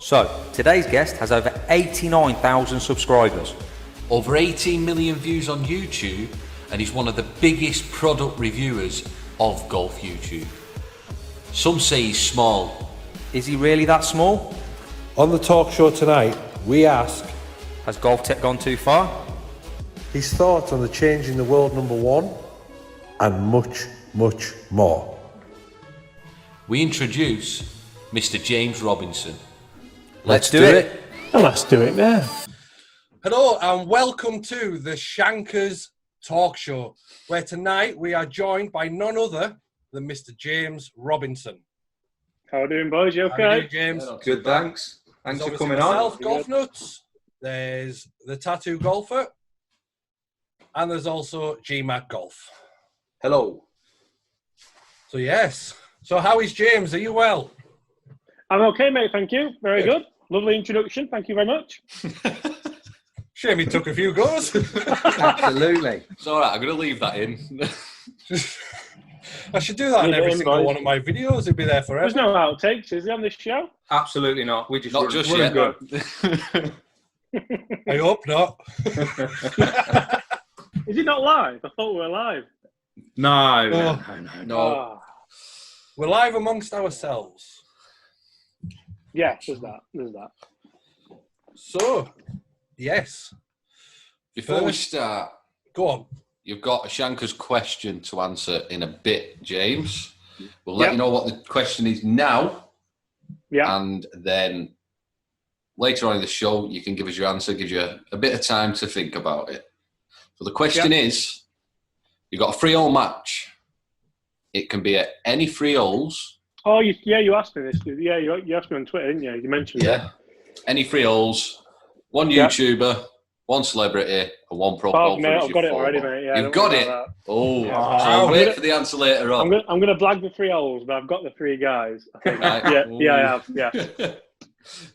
So, today's guest has over 89,000 subscribers. Over 18 million views on YouTube, and he's one of the biggest product reviewers of golf YouTube. Some say he's small. Is he really that small? On the talk show tonight, we ask, Has golf tech gone too far? his thoughts on the change in the world #1, and much, much more. We introduce Mr. James Robinson. Let's do it. And let's do it now. Hello and welcome to the ShankerZ Talk Show, where tonight we are joined by none other than Mr. James Robinson. How are you doing, boys? You How are you okay? doing, James? Good, thanks. Thanks There's for obviously coming on. myself, Golf Nuts. There's the Tattoo Golfer. And there's also GMac Golf. Hello. So yes. So how is James? Are you well? I'm okay, mate. Thank you. Very good. Lovely introduction. Thank you very much. Shame he took a few goes. Absolutely. It's all right, I'm going to leave that in. I should do that in Leave it every in, single boys. one of my videos. It'd be there forever. There's no outtakes, is there, on this show? Absolutely not. We just Not run- just run yet. and go. I hope not. Is it not live? I thought we were live. No, Oh. No. Ah. We're live amongst ourselves. Yeah, there's that. There's that. So, yes. Before we First- start, Go on. you've got a Shanker's question to answer in a bit, James. We'll let Yep. you know what the question is now, Yeah. and then later on in the show, you can give us your answer, gives you a bit of time to think about it. So the question is, you've got a 3-hole match. It can be at any 3 holes. Oh, you asked me this. Yeah, you asked me on Twitter, didn't you? You mentioned it. Any 3 holes, one Yeah. YouTuber, one celebrity, and one pro Oh, golfer. mate, is I've your got it 4 already, hole. mate. Yeah, You've don't got worry it? about Oh, Yeah. I'll wait for the answer later that. on. I'm gonna blag the 3 holes, but I've got the 3 guys. I think. Right. Yeah, I have. Yeah.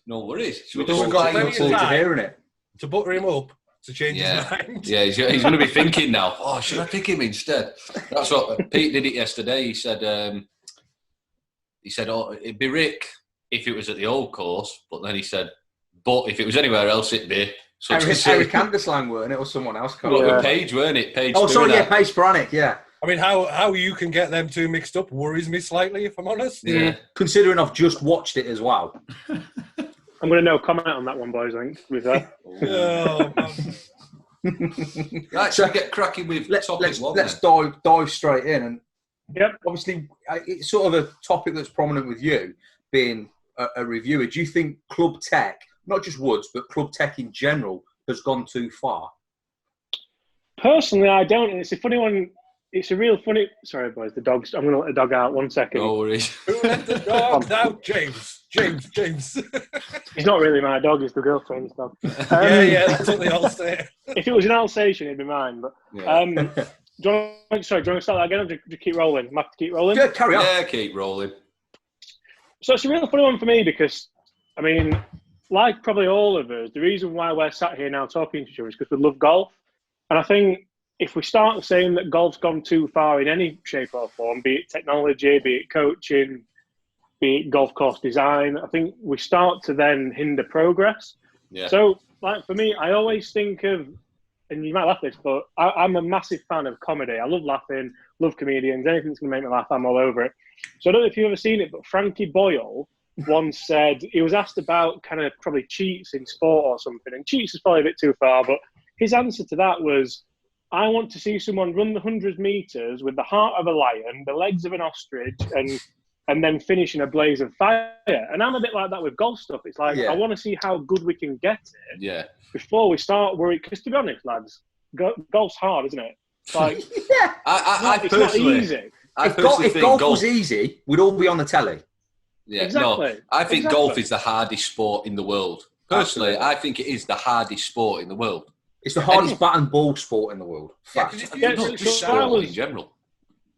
No worries. Should we We've just got start? plenty of Forward to time. hearing it. To butter him up to change Yeah. his mind. Yeah, he's going to be thinking now, oh, should I pick him instead? That's what Pete did it yesterday. He said, oh, it'd be Rick if it was at the old course, but then he said, but if it was anywhere else, it'd be. So Eric Anderslang, weren't it, or someone else? Can't Look remember. at Paige, weren't it? Paige. Oh, sorry, doing yeah, Paige Sporanic, yeah. I mean, how you can get them two mixed up worries me slightly, if I'm honest. that. Yeah. Considering I've just watched it as well. I'm gonna no comment on that one, boys. I think with that. Oh, man. Right, so get cracking with topic one. Let's dive straight in. And Yep. obviously, it's sort of a topic that's prominent with you, being a reviewer. Do you think club tech, not just Woods, but club tech in general, has gone too far? Personally, I don't. And it's a funny one. It's a real funny. Sorry, boys. The dogs. I'm going to let the dog out. 1 second. No worries. Who let the dogs out? James. He's not really my dog. He's the girlfriend's dog. Yeah, that's what they all say. If it was an Alsatian, it'd be mine. But Yeah. do you want to start that again, or just keep rolling? I'm have to keep rolling. Yeah, carry on. Yeah, keep rolling. So it's a real funny one for me because, I mean, like probably all of us, the reason why we're sat here now talking to each other is because we love golf. And I think if we start saying that golf's gone too far in any shape or form, be it technology, be it coaching, be it golf course design, I think we start to then hinder progress. Yeah. So, like for me, I always think of, and you might laugh at this, but I'm a massive fan of comedy. I love laughing, love comedians. Anything that's going to make me laugh, I'm all over it. So I don't know if you've ever seen it, but Frankie Boyle once said, he was asked about kind of probably cheats in sport or something, and cheats is probably a bit too far, but his answer to that was, I want to see someone run the 100 metres with the heart of a lion, the legs of an ostrich, and then finish in a blaze of fire. And I'm a bit like that with golf stuff. It's like, Yeah. I want to see how good we can get it Yeah. before we start worrying. Because to be honest, lads, golf's hard, isn't it? It's like, Yeah. I it's not personally, easy. I If personally think golf was easy, we'd all be on the telly. Yeah, Exactly. no, I think Exactly. golf is the hardest sport in the world. Personally, Absolutely. I think it is the hardest sport in the world. It's the hardest bat and ball sport in the world. Yeah, Fact. 'cause if you Yeah, No, break just it so I down, sport was- in general.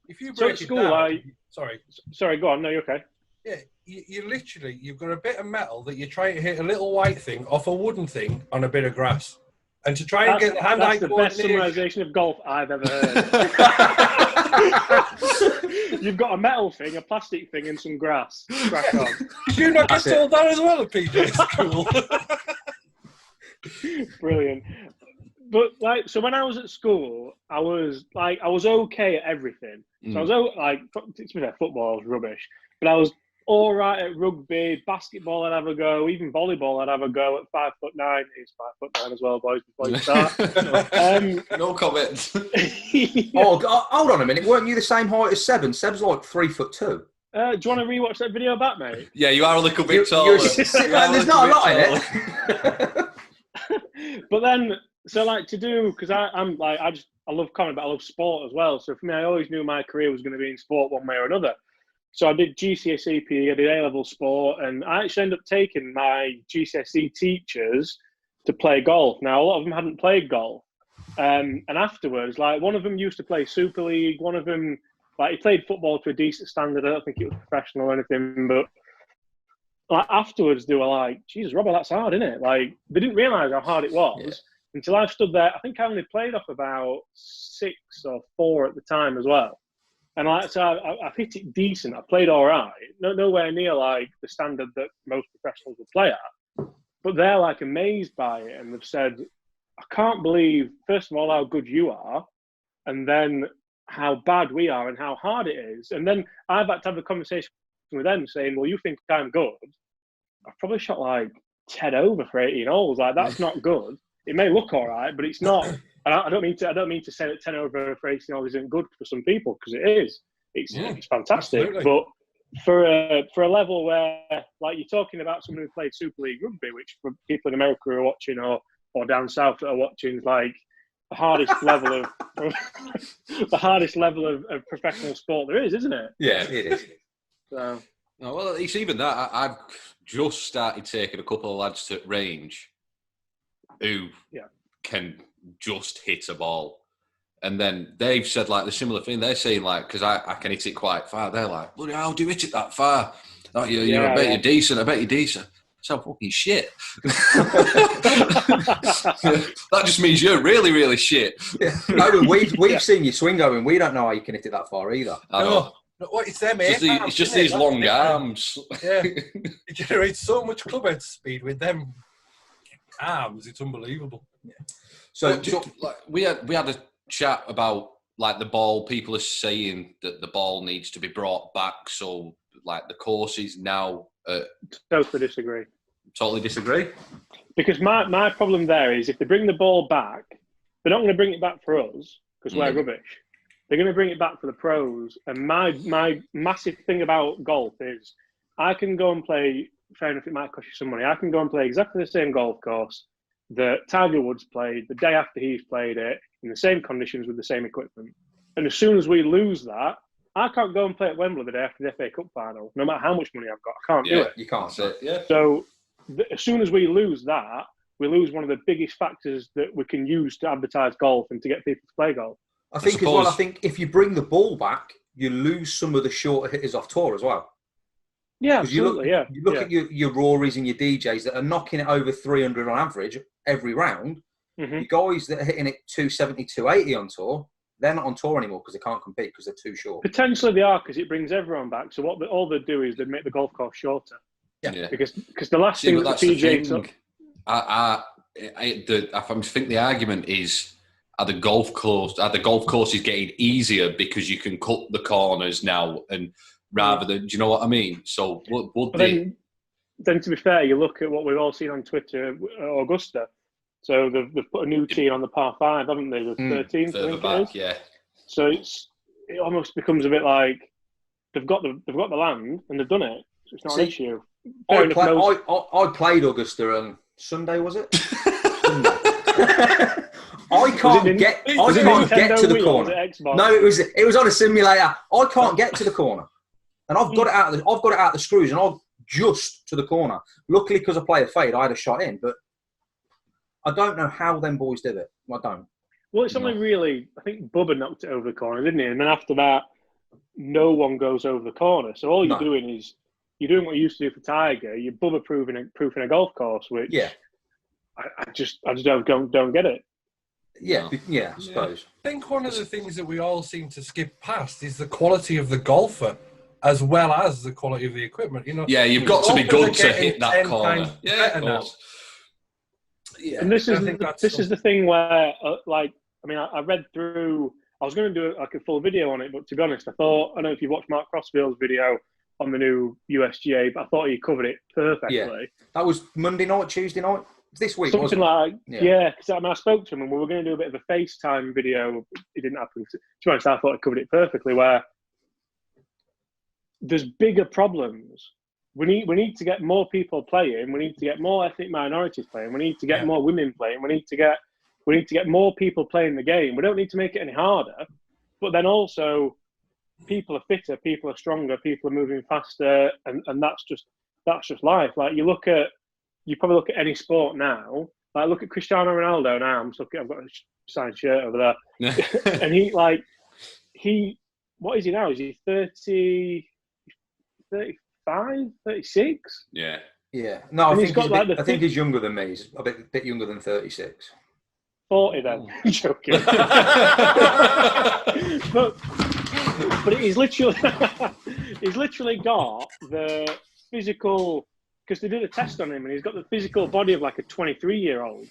if you So break at it school, down, sorry, Sorry, go on. No, you're okay. yeah, you've got a bit of metal that you're trying to hit a little white thing off a wooden thing on a bit of grass, and to try and get the hand-eye That's the best coordination. summarisation of golf I've ever heard. You've got a metal thing, a plastic thing, and some grass. Crack on. Did you not get told that as well at PJ school? Brilliant. But like, so when I was at school, I was okay at everything. So I was to be fair, football was rubbish, but I was all right at rugby, basketball. I'd have a go, even volleyball. I'd have a go at 5'9". He's 5'9" as well, boys. Before you start, no comment. Oh, hold on a minute. Weren't you the same height as Seb? And Seb's like 3'2". Do you want to rewatch that video back, mate? Yeah, you are a little bit taller. There's not a lot in it. But then, so like because I love comedy, but I love sport as well. So for me, I always knew my career was going to be in sport one way or another. So I did GCSE PE, I did A-level sport, and I actually ended up taking my GCSE teachers to play golf. Now, a lot of them hadn't played golf. And afterwards, like, one of them used to play Super League, one of them, like, he played football to a decent standard. I don't think it was professional or anything, but like, afterwards, they were like, Jesus, Robert, that's hard, isn't it? Like, they didn't realise how hard it was until I stood there. I think I only played off about 6 or 4 at the time as well. And so I've hit it decent. I played all right. Nowhere near like the standard that most professionals would play at. But they're like amazed by it, and they've said, "I can't believe, first of all, how good you are, and then how bad we are, and how hard it is." And then I've had to have a conversation with them, saying, "Well, you think I'm good? I've probably shot like 10 over for 18 holes. Like, that's not good. It may look all right, but it's not." And I don't mean to say that 10 over for 18 holes isn't good for some people, because it is. It's fantastic. Absolutely. But for a level where, like, you're talking about someone who played Super League rugby, which for people in America who are watching or down south that are watching is like the hardest level of professional sport there is, isn't it? Yeah, it is. So. No, well, it's even that. I've just started taking a couple of lads to range who can just hit a ball. And then they've said like the similar thing. They're saying like, because I can hit it quite far. They're like, bloody hell, do you hit it that far? Oh, I bet you're decent. I bet you're decent. So fucking shit. That just means you're really, really shit. Yeah. No, we've seen you swing, Owen. We don't know how you can hit it that far either. I know. No, it's them, it's just these long arms. Yeah. It generates so much clubhead speed with them arms. It's unbelievable. Yeah. So like, we had a chat about like the ball. People are saying that the ball needs to be brought back. So like the courses now. Totally disagree. Totally disagree. Because my problem there is if they bring the ball back, they're not going to bring it back for us because we're rubbish. They're going to bring it back for the pros. And my massive thing about golf is I can go and play. Fair enough, it might cost you some money. I can go and play exactly the same golf course that Tiger Woods played the day after he's played it in the same conditions with the same equipment. And as soon as we lose that, I can't go and play at Wembley the day after the FA Cup final, no matter how much money I've got. I can't do it. You can't do it. Yeah. So as soon as we lose that, we lose one of the biggest factors that we can use to advertise golf and to get people to play golf. I think if you bring the ball back, you lose some of the shorter hitters off tour as well. Yeah, absolutely. You look at your Rorys and your DJs that are knocking it over 300 on average every round. Mm-hmm. The guys that are hitting it 270, 280 on tour, they're not on tour anymore because they can't compete because they're too short. Potentially they are, because it brings everyone back. So all they do is they make the golf course shorter. Yeah. Because the last thing that the PGA took... I think the argument is, are the golf courses getting easier because you can cut the corners now and rather than, do you know what I mean? So then to be fair, you look at what we've all seen on Twitter, Augusta. So they've put a new tee on the par 5, haven't they? The 13th, further back, yeah. So it almost becomes a bit like they've got the land and they've done it. So it's not an issue. I played Augusta on Sunday, was it? Sunday. I can't get to the corner. No, it was on a simulator. I can't get to the corner, and I've got it out the screws, and I'm just to the corner. Luckily, because I play a fade, I had a shot in, but I don't know how them boys did it. I don't. Well, it's only really, I think Bubba knocked it over the corner, didn't he? And then after that, no one goes over the corner. So all you're doing is you're doing what you used to do for Tiger. You're Bubba proofing a golf course, which I just don't get it. Yeah, I suppose. I think one of the things that we all seem to skip past is the quality of the golfer, as well as the quality of the equipment. You know, yeah, you've got to be good to hit that corner. Yeah, of course. Yeah, and this is the thing where, I read through. I was going to do a full video on it, but to be honest, I don't know if you watched Mark Crossfield's video on the new USGA, but I thought he covered it perfectly. Yeah, that was Monday night, Tuesday night, this week, something wasn't like it? yeah. Because I spoke to him and we were going to do a bit of a FaceTime video. It didn't happen. To be honest, I thought he covered it perfectly. Where there's bigger problems. We need to get more people playing. We need to get more ethnic minorities playing. We need to get more women playing. We need to get more people playing the game. We don't need to make it any harder. But then also, people are fitter, people are stronger, people are moving faster, and that's just life. Like you probably look at any sport now. Like look at Cristiano Ronaldo now. I've got a signed shirt over there, and he what is he now? Is he 30, 35, 36? Yeah. Yeah. No, I think he's younger than me. He's a bit younger than 36. 40 then. I'm joking. but he's literally got the physical, because they did a test on him and he's got the physical body of like a 23-year-old.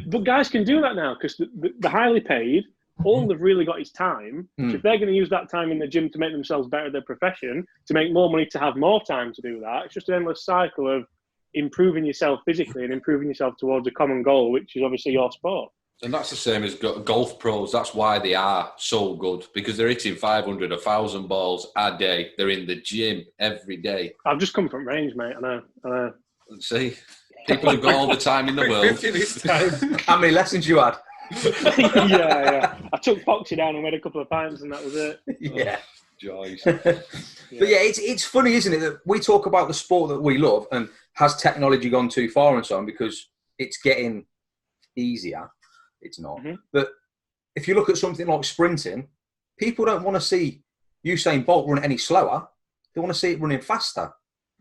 But guys can do that now because they're highly paid. All they've really got is time. So if they're going to use that time in the gym to make themselves better at their profession, to make more money, to have more time to do that, it's just an endless cycle of improving yourself physically and improving yourself towards a common goal, which is obviously your sport. And that's the same as golf pros. That's why they are so good, because they're hitting 500, 1,000 balls a day. They're in the gym every day. I've just come from range, mate. I know. See, people have got all the time in the world. 50 this time. How many lessons you had? yeah. I took Foxy down and made a couple of pints and that was it. Yeah. Joys. But yeah, it's funny, isn't it, that we talk about the sport that we love and has technology gone too far and so on, because it's getting easier. It's not. But if you look at something like sprinting, people don't want to see Usain Bolt run any slower. They want to see it running faster.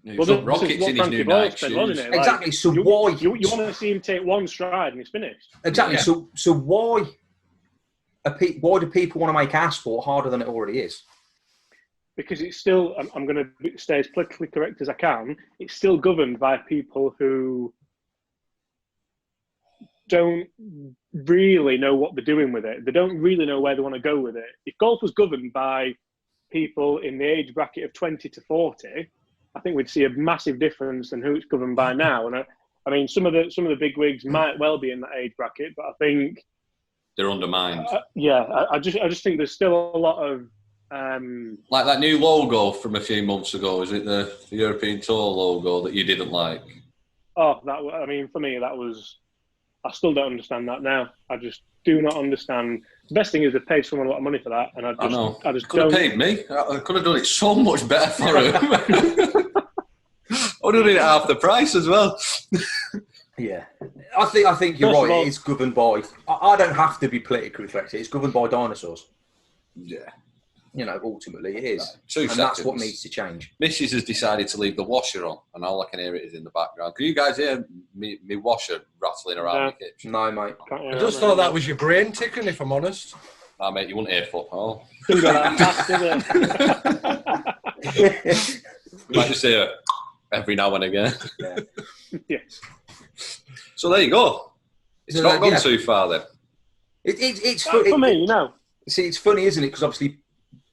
Well, rockets in his new Nike shoes. Exactly. So why? You want to see him take one stride and he's finished. Exactly. Yeah. So why do people want to make our sport harder than it already is? Because it's still, I'm going to stay as politically correct as I can, it's still governed by people who don't really know what they're doing with it. They don't really know where they want to go with it. If golf was governed by people in the age bracket of 20 to 40, I think we'd see a massive difference in who it's governed by now. And I mean, some of the big wigs might well be in that age bracket, but I think they're undermined. I just think there's still a lot of like that new logo from a few months ago. Is it the European Tour logo that you didn't like? Oh, for me, that was. I still don't understand that now. I just do not understand. The best thing is they paid someone a lot of money for that, and I just could have paid me. I could have done it so much better for him. I would have done it at half the price as well. Yeah, I think you're right. It's governed by. I don't have to be politically correct. It's governed by dinosaurs. Yeah. Ultimately it is. 2 seconds. That's what needs to change. Mrs. has decided to leave the washer on, and all I can hear it is in the background. Can you guys hear me washer rattling around the kitchen? No, mate. I just thought that was your brain ticking, if I'm honest. Nah, mate, you wouldn't hear fuck all. You might just hear every now and again. Yeah. Yes. So there you go. It's not gone too far then. It's for me, See, it's funny, isn't it? Because obviously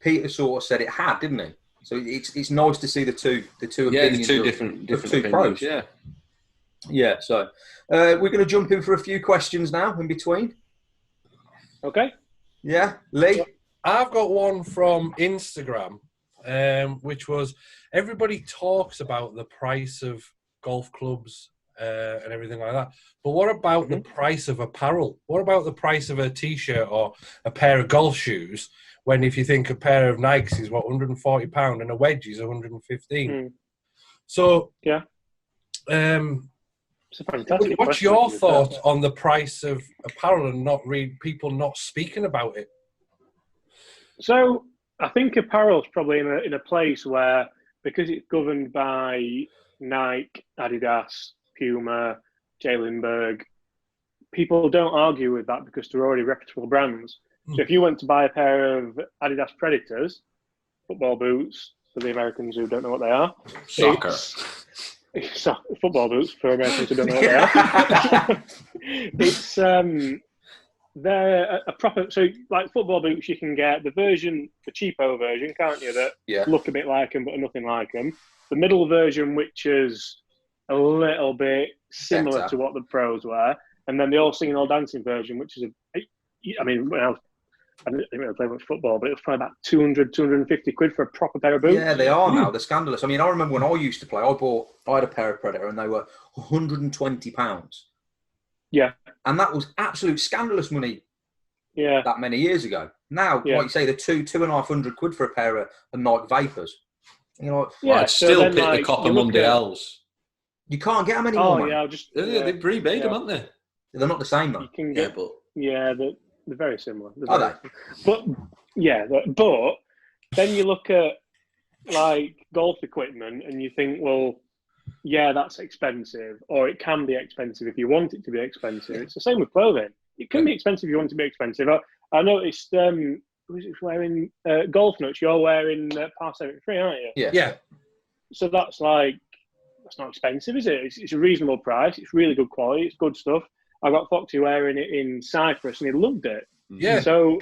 Peter sort of said it had, didn't he? So it's nice to see the two opinions. The two different two pros. Yeah. Yeah. So we're going to jump in for a few questions now in between. Okay. Yeah, Lee. I've got one from Instagram, which was everybody talks about the price of golf clubs and everything like that. But what about the price of apparel? What about the price of a T-shirt or a pair of golf shoes? When if you think a pair of Nikes is what, £140 and a wedge is £115. So yeah, it's a fantastic what's your thought on the price of apparel and people not speaking about it? So I think apparel's probably in a place where, because it's governed by Nike, Adidas, Puma, J. Lindbergh, people don't argue with that because they're already reputable brands. So if you went to buy a pair of Adidas Predators, football boots, for the Americans who don't know what they are. Soccer. Football boots for Americans who don't know what they are. It's they're a proper, so like football boots, you can get the cheapo version, can't you? That look a bit like them but are nothing like them. The middle version, which is a little bit similar to what the pros wear, and then the all singing, all dancing version, which is I didn't really play much football, but it was probably about 200, 250 quid for a proper pair of boots. Yeah, they are now. They're scandalous. I mean, I remember when I used to play, I had a pair of Predator and they were £120. Yeah. And that was absolute scandalous money that many years ago. Now, like you say, the £2,500 quid for a pair of Nike Vapors. You know, I'd still pick the Copper Mondials. You can't get them anymore. Oh, yeah, they've remade them, haven't they? They're not the same, though. You can get, they're very similar. Are they? But then you look at like golf equipment and you think, well, yeah, that's expensive, or it can be expensive if you want it to be expensive. It's the same with clothing. It can be expensive if you want it to be expensive. I noticed, who's wearing golf nuts? You're wearing Par 73, aren't you? Yeah. So that's not expensive, is it? It's a reasonable price. It's really good quality. It's good stuff. I got Foxy wearing it in Cyprus and he loved it. Yeah. So,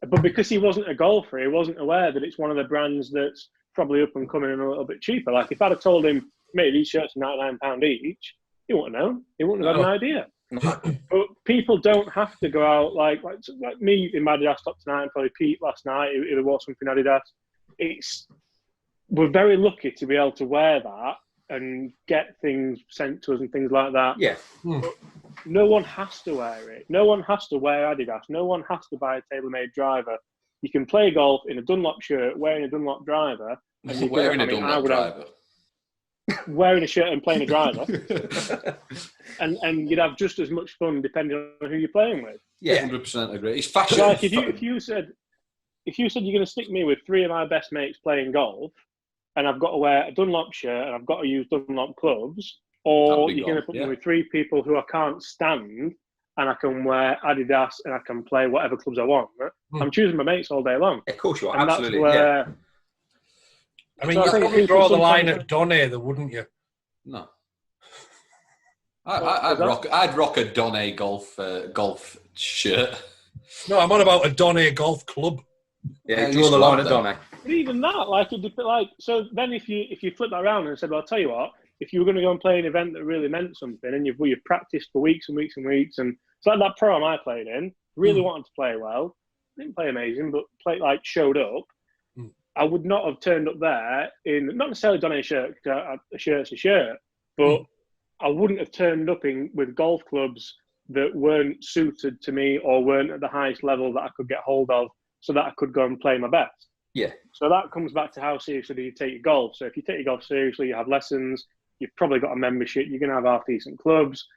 but because he wasn't a golfer, he wasn't aware that it's one of the brands that's probably up and coming and a little bit cheaper. Like if I'd have told him, mate, these shirts are £99 each, he wouldn't have known. He wouldn't have had an idea. But people don't have to go out like me in my Adidas top tonight, and probably Pete last night, who wore something Adidas. We're very lucky to be able to wear that and get things sent to us and things like that. Yeah. But no one has to wear it. No one has to wear Adidas. No one has to buy a tailor-made driver. You can play golf in a Dunlop shirt, wearing a Dunlop driver. And wearing a Dunlop driver. Wearing a shirt and playing a driver. and you'd have just as much fun depending on who you're playing with. Yeah, 100% agree. It's fashion. Like if you said you're going to stick me with three of my best mates playing golf, and I've got to wear a Dunlop shirt and I've got to use Dunlop clubs, or you're going to put me with three people who I can't stand and I can wear Adidas and I can play whatever clubs I want. I'm choosing my mates all day long. Of course you are, and absolutely. That's where, I mean, you'd probably draw the line at Donny, though, wouldn't you? No. I'd rock a Donny golf shirt. No, I'm on about a Donny golf club. Yeah, draw the line at Donny. But even that, so then if you flip that around and said, well, I'll tell you what, if you were going to go and play an event that really meant something and you've practiced for weeks and weeks and weeks, and so like that pro I played in, really wanted to play well, didn't play amazing, but showed up. I would not have turned up there in, not necessarily done a shirt, because a shirt's a shirt, but I wouldn't have turned up with golf clubs that weren't suited to me or weren't at the highest level that I could get hold of so that I could go and play my best. Yeah. So that comes back to how seriously do you take your golf. So if you take your golf seriously, you have lessons, you've probably got a membership, you're going to have half-decent clubs.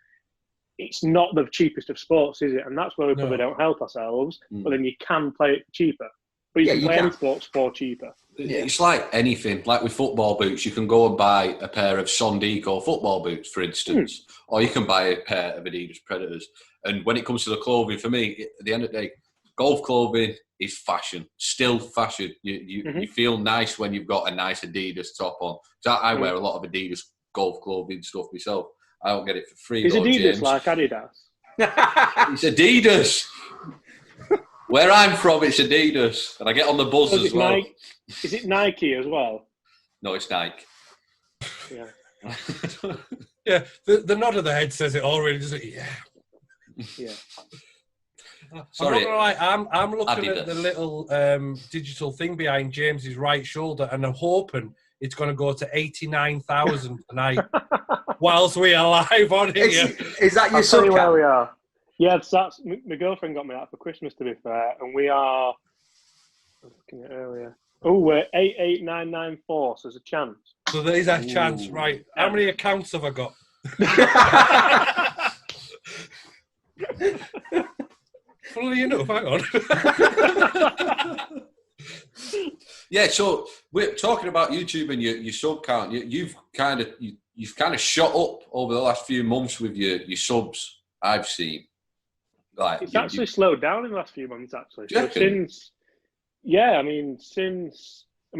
It's not the cheapest of sports, is it? And that's where we probably don't help ourselves, but then you can play it cheaper. But you can play any sports for cheaper. It's like anything. Like with football boots, you can go and buy a pair of Sondico football boots, for instance, or you can buy a pair of Adidas Predators. And when it comes to the clothing, for me, at the end of the day, golf clothing is fashion, still fashion. You feel nice when you've got a nice Adidas top on. So I wear a lot of Adidas golf clothing stuff myself. I don't get it for free. Is Adidas James. like Adidas? It's Adidas. Where I'm from, it's Adidas, and I get on the buzz as well. Is it Nike as well? No, it's Nike. Yeah. Yeah, the nod of the head says it all, really, doesn't it? Yeah. Sorry, I'm not gonna lie, I'm looking Adidas. at the little digital thing behind James's right shoulder, and I'm hoping it's going to go to 89,000 tonight whilst we are live on here. Is that your I'll tell you subcam? where we are. Yeah, that's my girlfriend got me that for Christmas, to be fair, and we are. I was looking at it earlier. Oh, we're 88994, so there's a chance. So there is a chance, right? How many accounts have I got? Funnily enough, hang on. Yeah, so we're talking about YouTube and your sub count. You've kind of shot up over the last few months with your subs. I've seen. Like, it's actually slowed down in the last few months, actually. Do you So reckon?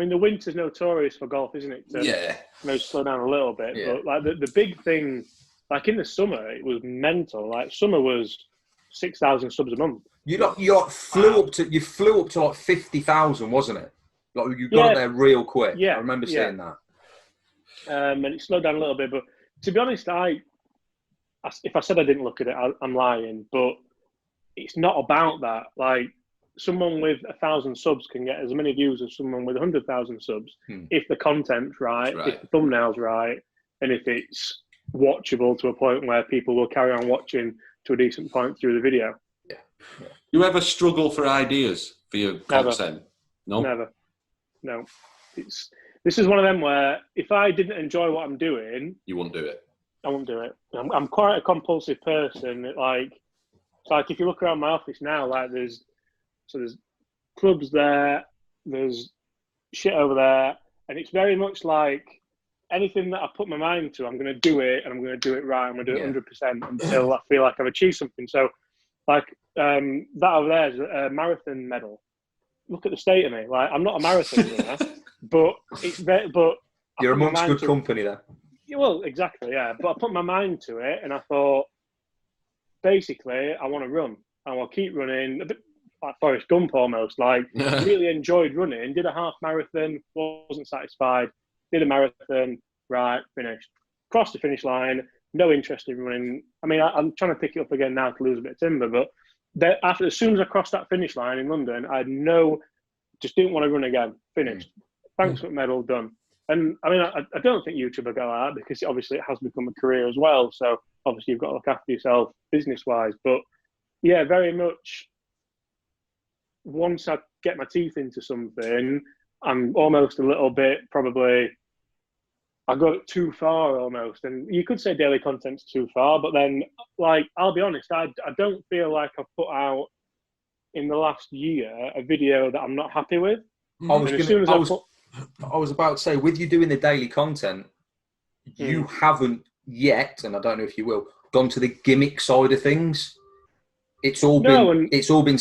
the winter's notorious for golf, isn't it? To slow down a little bit. Yeah. But like the big thing, like in the summer, it was mental. Like summer was 6,000 subs a month. You flew up to like 50,000, wasn't it? Like you got there real quick. Yeah, I remember seeing that. And it slowed down a little bit. But to be honest, if I said I didn't look at it, I'm lying. But it's not about that. Like someone with 1,000 subs can get as many views as someone with 100,000 subs if the content's right, if the thumbnail's right, and if it's watchable to a point where people will carry on watching to a decent point through the video. Yeah. You ever struggle for ideas for your content? No? Never. No. This is one of them where if I didn't enjoy what I'm doing... You wouldn't do it. I wouldn't do it. I'm quite a compulsive person. It's like if you look around my office now, like there's clubs there, there's shit over there, and it's very much like anything that I put my mind to, I'm going to do it, and I'm going to do it right. I'm going to do it 100% until I feel like I've achieved something. So, like that over there is a marathon medal. Look at the state of me. Like I'm not a marathon runner, but you're amongst good company there. Well, exactly, yeah. But I put my mind to it, and I thought, basically, I want to run. I will keep running, a bit like Forrest Gump almost. Like, really enjoyed running. Did a half marathon, wasn't satisfied. Did a marathon, right, finished. Crossed the finish line, no interest in running. I mean, I'm trying to pick it up again now to lose a bit of timber, but as soon as I crossed that finish line in London, just didn't want to run again. Finished. Thanks for the medal, done. And I mean, I don't think YouTube will go like that because obviously it has become a career as well. So obviously you've got to look after yourself business-wise. But yeah, very much once I get my teeth into something, I'm almost a little bit probably, I got it too far almost. And you could say daily content's too far, but then like, I'll be honest, I don't feel like I've put out in the last year a video that I'm not happy with. I was about to say, with you doing the daily content, you haven't yet, and I don't know if you will, gone to the gimmick side of things. It's all been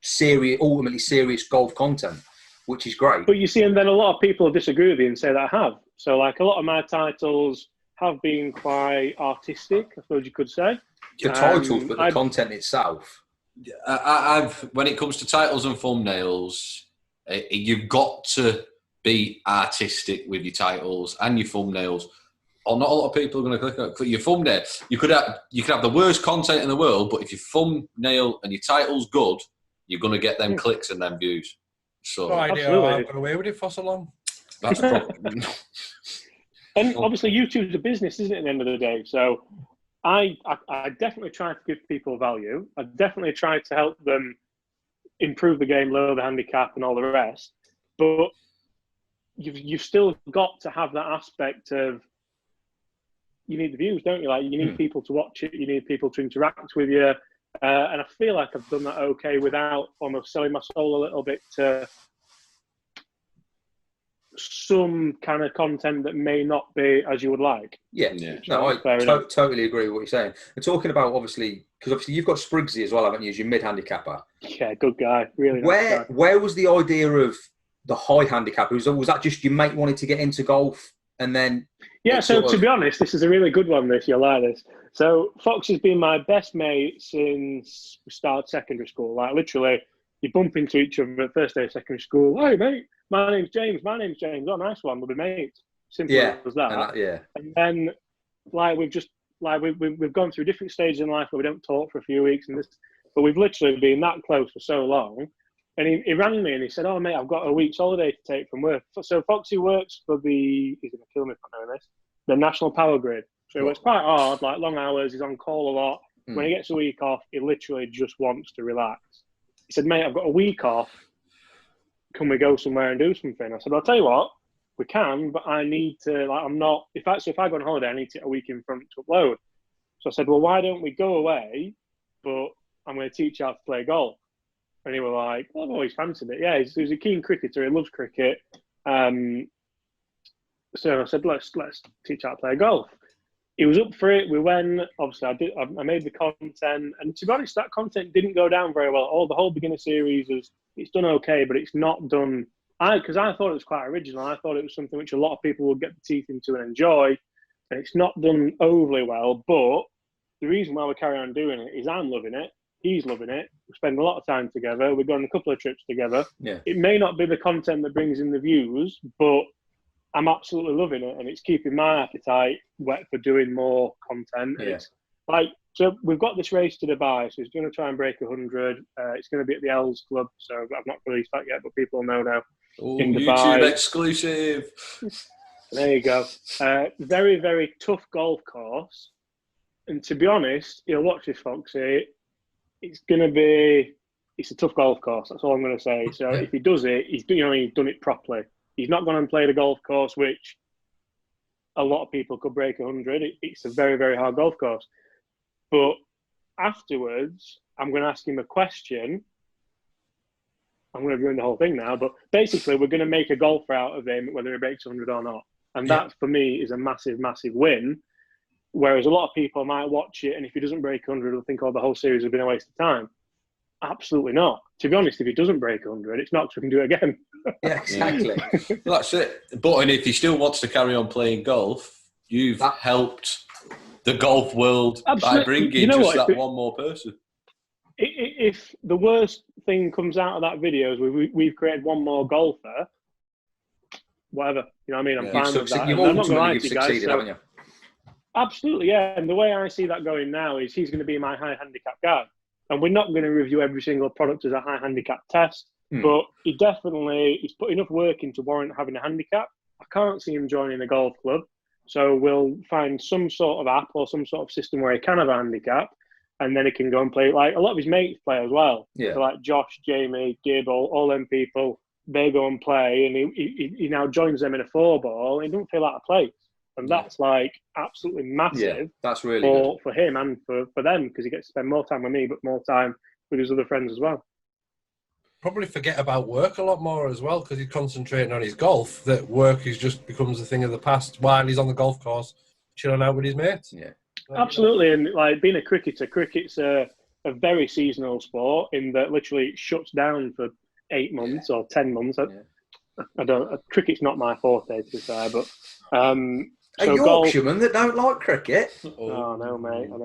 serious, ultimately serious golf content, which is great. But you see, and then a lot of people disagree with you and say that I have. So, like, a lot of my titles have been quite artistic, I suppose you could say. The titles, but the content itself. When it comes to titles and thumbnails, you've got to be artistic with your titles and your thumbnails, or not a lot of people are going to click your thumbnail. You could have the worst content in the world, but if your thumbnail and your title's good, you're going to get them clicks and them views. So no idea how I've got away with it for so long. That's a problem. And obviously YouTube's a business, isn't it, at the end of the day? So I definitely try to give people value. I definitely try to help them improve the game, lower the handicap and all the rest. But you've still got to have that aspect of, you need the views, don't you? Like, you need people to watch it, you need people to interact with you. And I feel like I've done that okay without almost selling my soul a little bit to some kind of content that may not be as you would like. Yeah. No, I totally agree with what you're saying. And talking about, obviously you've got Spriggsy as well, haven't you, as your mid-handicapper? Yeah, good guy, really nice guy. Where was the idea of the high handicapper? Was that just your mate wanted to get into golf and then... Yeah, so to be honest, this is a really good one, you'll like this. So Fox has been my best mate since we started secondary school. Like, literally, you bump into each other at first day of secondary school. Hey, mate, my name's James. Oh, nice one. We'll be mates. Simple as that. And then, like, we've gone through different stages in life where we don't talk for a few weeks, but we've literally been that close for so long. And he rang me and he said, "Oh, mate, I've got a week's holiday to take from work." So Foxy works for he's going to kill me if I know this, the National Power Grid. So he works quite hard, like long hours. He's on call a lot. When he gets a week off, he literally just wants to relax. He said, "Mate, I've got a week off. Can we go somewhere and do something?" I said, "I'll tell you what, we can, but I need to, like, I'm not, if I go on holiday, I need to get a week in front to upload." So I said, "Well, why don't we go away, but I'm going to teach you how to play golf." And he was like, "Well, I've always fancied it." Yeah, he's a keen cricketer. He loves cricket. So I said, let's teach how to play golf. he was up for it. We went. Obviously, I made the content, and to be honest, that content didn't go down very well. The whole beginner series it's done okay, but it's not done. Because I thought it was quite original. I thought it was something which a lot of people would get the teeth into and enjoy, and it's not done overly well. But the reason why we carry on doing it is I'm loving it. He's loving it. We spend a lot of time together. We've gone on a couple of trips together. Yeah. It may not be the content that brings in the views, but I'm absolutely loving it, and it's keeping my appetite wet for doing more content. Yeah. It's so we've got this race to Dubai, so he's going to try and break 100. It's going to be at the Els Club, so I've not released that yet, but people know now. Ooh, in Dubai. YouTube exclusive. There you go. Very, very tough golf course, and to be honest, you'll watch this, Foxy. It's a tough golf course. That's all I'm going to say. So if he does it, he's done it properly. He's not gone and played a golf course which a lot of people could break 100. It's a very, very hard golf course. But afterwards, I'm going to ask him a question. I'm going to ruin the whole thing now, but basically we're going to make a golfer out of him, whether he breaks 100 or not. And that, for me, is a massive, massive win. Whereas a lot of people might watch it, and if he doesn't break 100, they'll think, the whole series has been a waste of time. Absolutely not. To be honest, if he doesn't break 100, it's not so we can do it again. Yeah, exactly. Well, that's it. But if he still wants to carry on playing golf, you've helped the golf world by bringing that one more person. If the worst thing comes out of that video is we've created one more golfer, whatever. You know what I mean? I'm fine with that. You've succeeded, haven't you? Absolutely, yeah. And the way I see that going now is he's going to be my high handicap guy. And we're not going to review every single product as a high handicap test, but he's put enough work in to warrant having a handicap. I can't see him joining a golf club. So we'll find some sort of app or some sort of system where he can have a handicap, and then he can go and play. Like a lot of his mates play as well. Yeah. So like Josh, Jamie, Gib, all them people, they go and play, and he now joins them in a 4-ball. He doesn't feel out of place. And that's absolutely massive. Yeah, that's really good for him and for them, because he gets to spend more time with me, but more time with his other friends as well. Probably forget about work a lot more as well, because he's concentrating on his golf. That work just becomes a thing of the past while he's on the golf course, chilling out with his mates. Yeah, absolutely. And being a cricketer, cricket's a very seasonal sport in that literally it shuts down for 8 months or 10 months. Cricket's not my forte, to be fair, but. A Yorkshireman that don't like cricket? Oh no, mate. I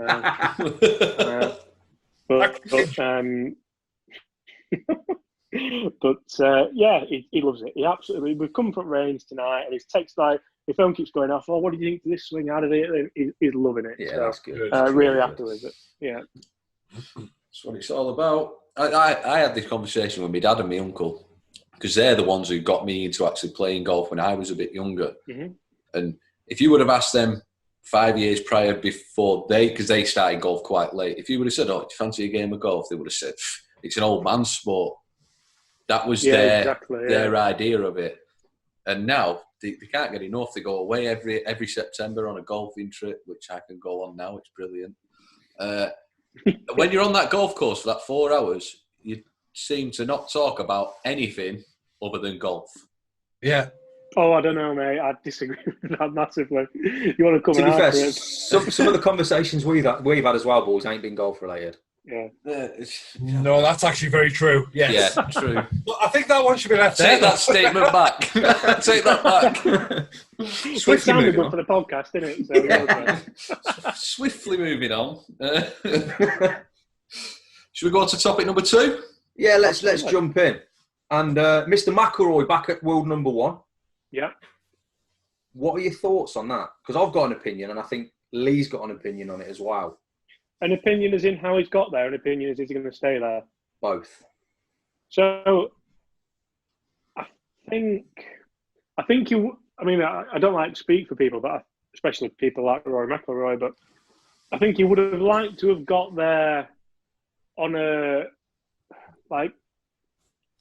know. But he loves it. He absolutely. We've come from range tonight, and his text the phone keeps going off. Oh, what did you think of this swing? How did it? He's loving it. Yeah, that's good. Really happy with it. Yeah, that's what it's all about. I had this conversation with my dad and my uncle, because they're the ones who got me into actually playing golf when I was a bit younger. Mm-hmm. And if you would have asked them 5 years prior because they started golf quite late, if you would have said, do you fancy a game of golf? They would have said, it's an old man's sport. That was their idea of it. And now they can't get enough. They go away every September on a golfing trip, which I can go on now. It's brilliant. When you're on that golf course for that 4 hours, you seem to not talk about anything other than golf. Yeah. Oh, I don't know, mate. I disagree with that massively. You want to come to be fair, it? some of the conversations we've had as well, boys, ain't been golf related. Yeah. No, that's actually very true. Yes. Yeah, true. Well, I think that one should be left. Take that statement back. Take that back. It sounded good for the podcast, didn't it? So Swiftly moving on. Should we go on to topic number 2? Yeah, let's jump in. And Mr. McElroy back at world number 1. Yeah. What are your thoughts on that? Because I've got an opinion, and I think Lee's got an opinion on it as well. An opinion as in how he's got there, an opinion as is he going to stay there? Both. So, I think you. I mean, I don't like to speak for people, but especially people like Rory McIlroy. But I think he would have liked to have got there on a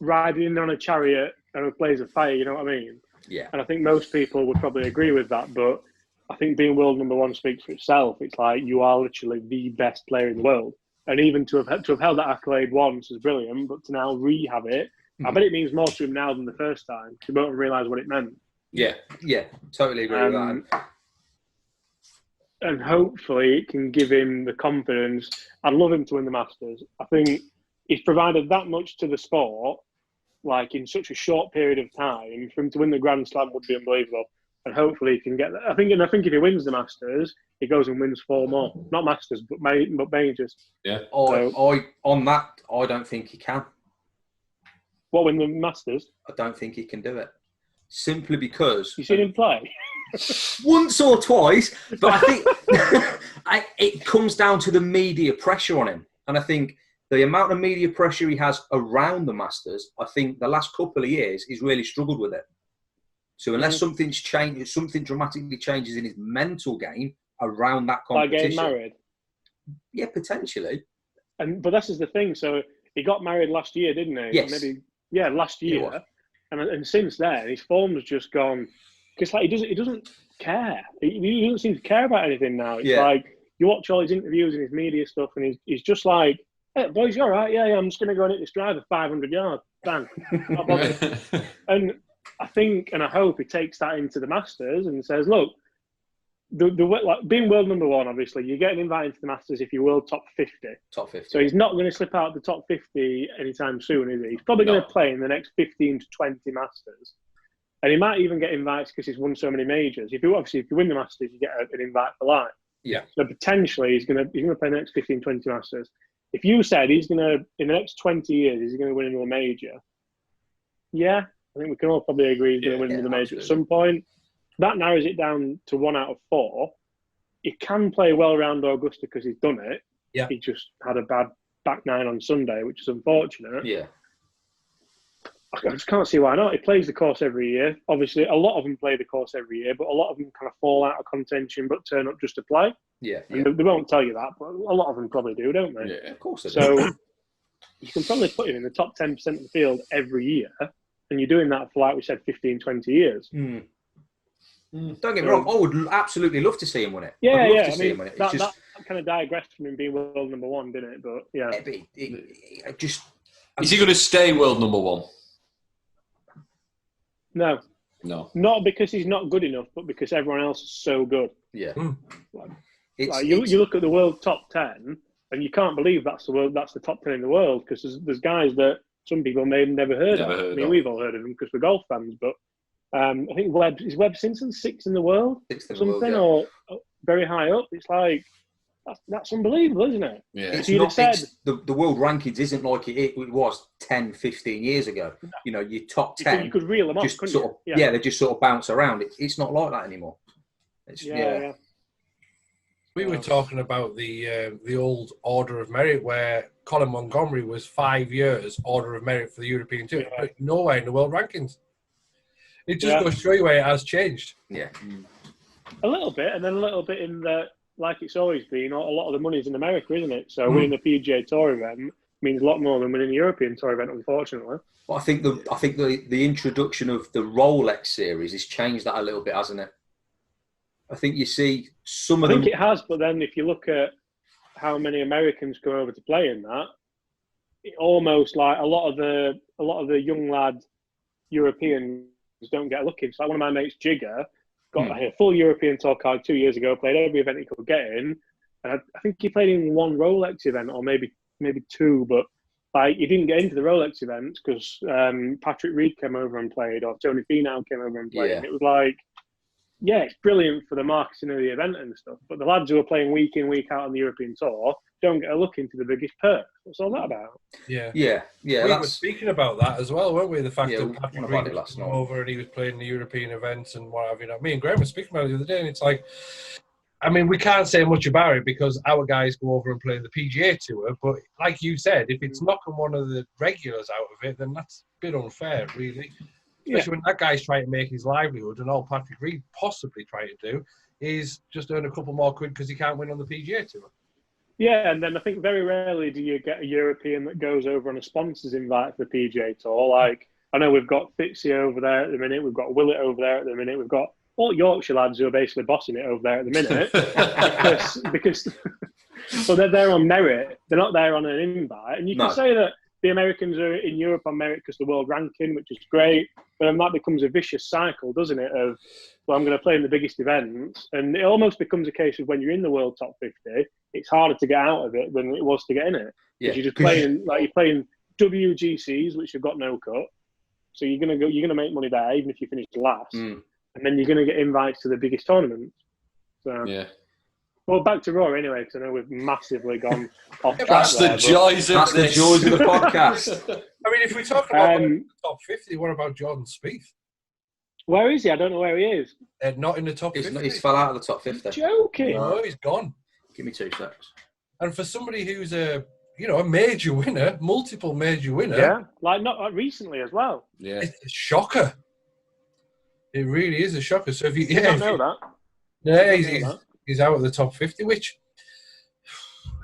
riding on a chariot and a blaze of fire. You know what I mean? Yeah. And I think most people would probably agree with that. But I think being world number 1 speaks for itself. It's like you are literally the best player in the world, and even to have held that accolade once is brilliant. But to now rehab it, I bet it means more to him now than the first time. He won't realise what it meant. Yeah, totally agree with that. and hopefully it can give him the confidence. I'd love him to win the Masters. I think he's provided that much to the sport, like in such a short period of time. For him to win the Grand Slam would be unbelievable. And hopefully he can get that. I think if he wins the Masters, he goes and wins 4 more. Not Masters, but majors. Yeah. I don't think he can. What, win the Masters? I don't think he can do it. Simply because... You seen him play? Once or twice, but I think it comes down to the media pressure on him. And I think the amount of media pressure he has around the Masters, I think the last couple of years, he's really struggled with it. So unless something's changed, something dramatically changes in his mental game around that competition. Like getting married? Yeah, potentially. But this is the thing. So he got married last year, didn't he? Yes. Last year. And since then, his form's just gone. Because like he doesn't care. He doesn't seem to care about anything now. It's like you watch all his interviews and his media stuff, and he's just like, "Hey, boys, you all right? Yeah, I'm just going to go and hit this driver 500 yards. Bang." Not bothered. And I think and I hope he takes that into the Masters and says, "Look, being world number 1, obviously, you get an invite into the Masters if you're world top 50. Top 50. So he's not going to slip out the top 50 anytime soon, is he? He's probably going to play in the next 15 to 20 Masters. And he might even get invites because he's won so many majors. If you win the Masters, you get an invite for life. Yeah. So potentially he's going to play the next 15, 20 Masters. If you said he's going to, in the next 20 years, he's going to win another major, yeah, I think we can all probably agree he's going to win another major at some point. That narrows it down to 1 out of 4. He can play well around Augusta because he's done it. Yeah. He just had a bad back 9 on Sunday, which is unfortunate. Yeah. I just can't see why not. He plays the course every year. Obviously, a lot of them play the course every year, but a lot of them kind of fall out of contention but turn up just to play. Yeah. And they won't tell you that, but a lot of them probably do, don't they? Yeah, of course they do. So you can probably put him in the top 10% of the field every year, and you're doing that for, like we said, 15, 20 years. Don't get me wrong, I would absolutely love to see him win it. Yeah, I'd love yeah. to see him win it. That kind of digressed from him being world number 1, didn't it? But yeah. Is he going to stay world number 1? No. Not because he's not good enough, but because everyone else is so good. Yeah. You look at the world top 10, and you can't believe that's the top 10 in the world, because there's guys that some people may have never heard of. We've all heard of them because we're golf fans, but I think Webb Simpson 6th in the world, or very high up. It's like that's unbelievable, isn't it? Yeah. The world rankings isn't like it was 10, 15 years ago. No. You know, your top 10. You could reel them off, couldn't you? They just sort of bounce around. It's not like that anymore. We were talking about the old Order of Merit, where Colin Montgomery was 5 years Order of Merit for the European Tour, but nowhere in the world rankings. It just goes to show you where it has changed. Yeah. A little bit, and then a little bit in the, like it's always been, a lot of the money's in America, isn't it? So winning the PGA Tour event means a lot more than winning the European Tour event, unfortunately. Well, I think the introduction of the Rolex series has changed that a little bit, hasn't it? I think you see some of them. I think it has, but then if you look at how many Americans come over to play in that, it almost like a lot of the young lad Europeans don't get lucky. So like one of my mates, Jigger, got a full European Tour card 2 years ago, played every event he could get in, and I think he played in 1 Rolex event, or maybe 2, but like he didn't get into the Rolex events because Patrick Reed came over and played, or Tony Finau came over and played. Yeah. And it was like, yeah, it's brilliant for the marketing of the event and stuff, but the lads who are playing week in, week out on the European Tour don't get a look into the biggest purse. What's all that about? Yeah. We were speaking about that as well, weren't we? The fact that Patrick Reed last came over and he was playing the European events and what have you. Me and Graham were speaking about it the other day, and it's like, I mean, we can't say much about it because our guys go over and play the PGA Tour, but like you said, if it's knocking one of the regulars out of it, then that's a bit unfair, really. Especially when that guy's trying to make his livelihood, and all Patrick Reed possibly trying to do is just earn a couple more quid because he can't win on the PGA Tour. Yeah, and then I think very rarely do you get a European that goes over on a sponsor's invite for the PGA Tour. Like, I know we've got Fitzy over there at the minute, we've got Willett over there at the minute, we've got all Yorkshire lads who are basically bossing it over there at the minute. because so they're there on merit, they're not there on an invite. And you can say that the Americans are in Europe on merit because the world ranking, which is great. But then that becomes a vicious cycle, doesn't it? Of, well, I'm going to play in the biggest events. And it almost becomes a case of when you're in the world top 50, it's harder to get out of it than it was to get in it. Because you're just playing, like you're playing WGCs, which have got no cut. So you're going to make money there, even if you finish last. And then you're going to get invites to the biggest tournaments. So, yeah. Well, back to Raw anyway, because I know we've massively gone off track. That's the joys of the joys of the podcast. I mean, if we talk about the top 50, what about Jordan Spieth? Where is he? I don't know where he is. Not in the top 50. He's fell out of the top 50. Joking. No, he's gone. Give me 2 seconds. And for somebody who's a major winner, multiple major winner. Yeah, not recently as well. Yeah. It's a shocker. It really is a shocker. So if you don't know that. Yeah, he's out of the top 50, which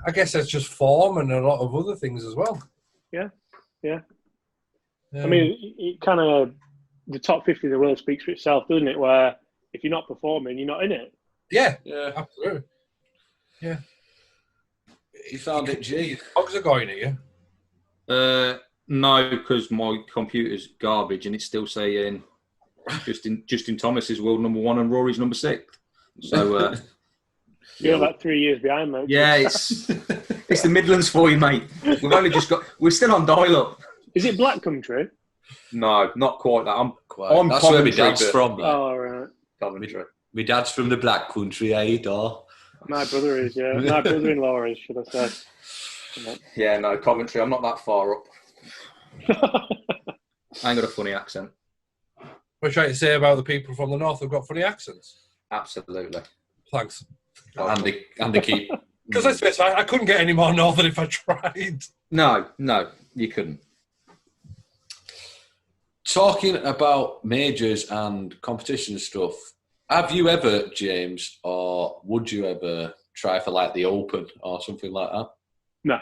I guess that's just form and a lot of other things as well. Yeah. I mean, it kind of, the top 50 in the world speaks for itself, doesn't it? Where if you're not performing, you're not in it. Yeah, absolutely. Yeah. You found it, G. Hogs are going here. No, because my computer's garbage and it's still saying Justin Thomas is world number 1 and Rory's number 6. So you're about 3 years behind, mate. Yeah, it's the Midlands for you, mate. We're still on dial-up. Is it Black Country? No, not quite that. I'm That's where my dad's from. Oh, right. Coventry. My dad's from the Black Country, My brother is, yeah. My brother-in-law is, should I say. Yeah, no, Coventry. I'm not that far up. I ain't got a funny accent. What are you trying to say about the people from the north who've got funny accents? Absolutely. Thanks. And they keep... Because let's face it, I couldn't get any more northern if I tried. No, you couldn't. Talking about majors and competition stuff, have you ever, James, or would you ever try for like the Open or something like that? No.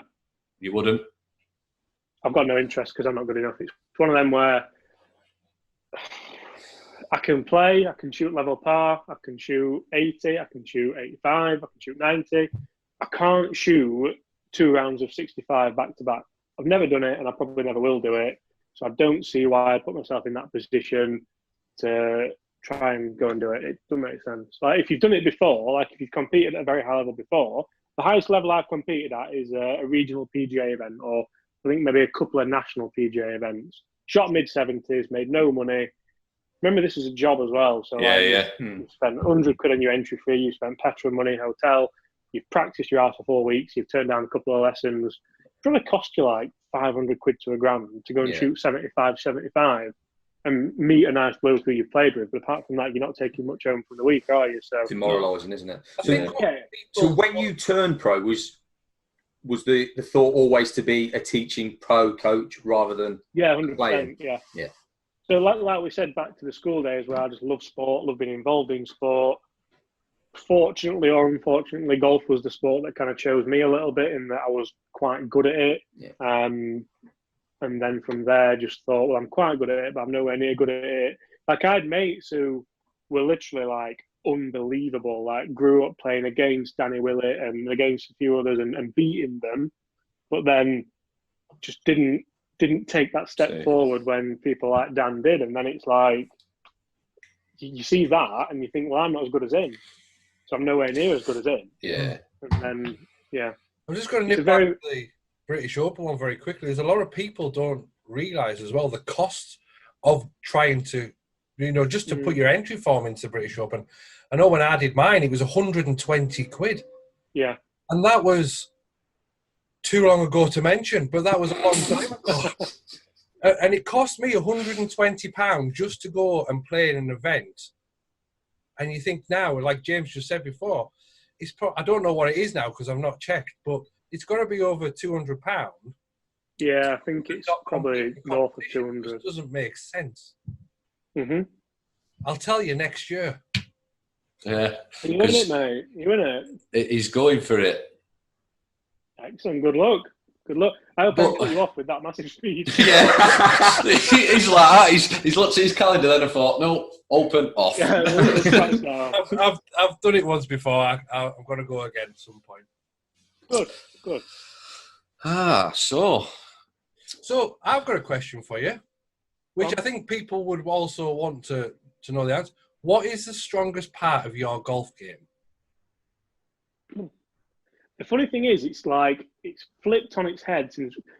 You wouldn't? I've got no interest because I'm not good enough. It's one of them where I can play, I can shoot level par, I can shoot 80, I can shoot 85, I can shoot 90. I can't shoot 2 rounds of 65 back to back. I've never done it and I probably never will do it. So I don't see why I put myself in that position to try and go and do it. It doesn't make sense. Like if you've done it before, like if you've competed at a very high level before, the highest level I've competed at is a regional PGA event, or I think maybe a couple of national PGA events. Shot mid-70s, made no money. Remember, this is a job as well. So you spent 100 quid on your entry fee, you spent petrol money, hotel, you've practiced your ass for 4 weeks, you've turned down a couple of lessons. It probably cost you like 500 quid to $1,000 to go and shoot 75 and meet a nice bloke who you've played with. But apart from that, you're not taking much home from the week, are you? So demoralising, isn't it? So when you turned pro, was the thought always to be a teaching pro coach rather than 100%, playing? Yeah. So like we said, back to the school days where I just love sport, love being involved in sport. Fortunately or unfortunately, golf was the sport that kind of chose me a little bit in that I was quite good at it. And then from there, just thought, well, I'm quite good at it, but I'm nowhere near good at it. Like I had mates who were literally like unbelievable, like grew up playing against Danny Willett and against a few others and beating them, but then just didn't take that step forward when people like Dan did. And then it's like, you see that and you think, well, I'm not as good as him. So I'm nowhere near as good as him. Yeah. And then, I'm just going to nip back to the British Open one very quickly. There's a lot of people don't realise as well the cost of trying to, just to put your entry form into the British Open. I know when I did mine, it was 120 quid. Yeah. And that was too long ago to mention, but that was a long time ago. And it cost me £120 just to go and play in an event. And you think now, like James just said before, I don't know what it is now because I've not checked, but it's got to be over £200. Yeah, I think it's probably north of 200. It doesn't make sense. Mm-hmm. I'll tell you next year. Yeah. You in it, mate. You in it. He's going for it. Excellent. Good luck. I hope I put you off with that massive speed. Yeah. He's like that. He's looked at his calendar then and thought, no, open, off. Yeah, I've done it once before. I'm going to go again at some point. Good. So So I've got a question for you, which I think people would also want to know the answer. What is the strongest part of your golf game? The funny thing is, it's flipped on its head.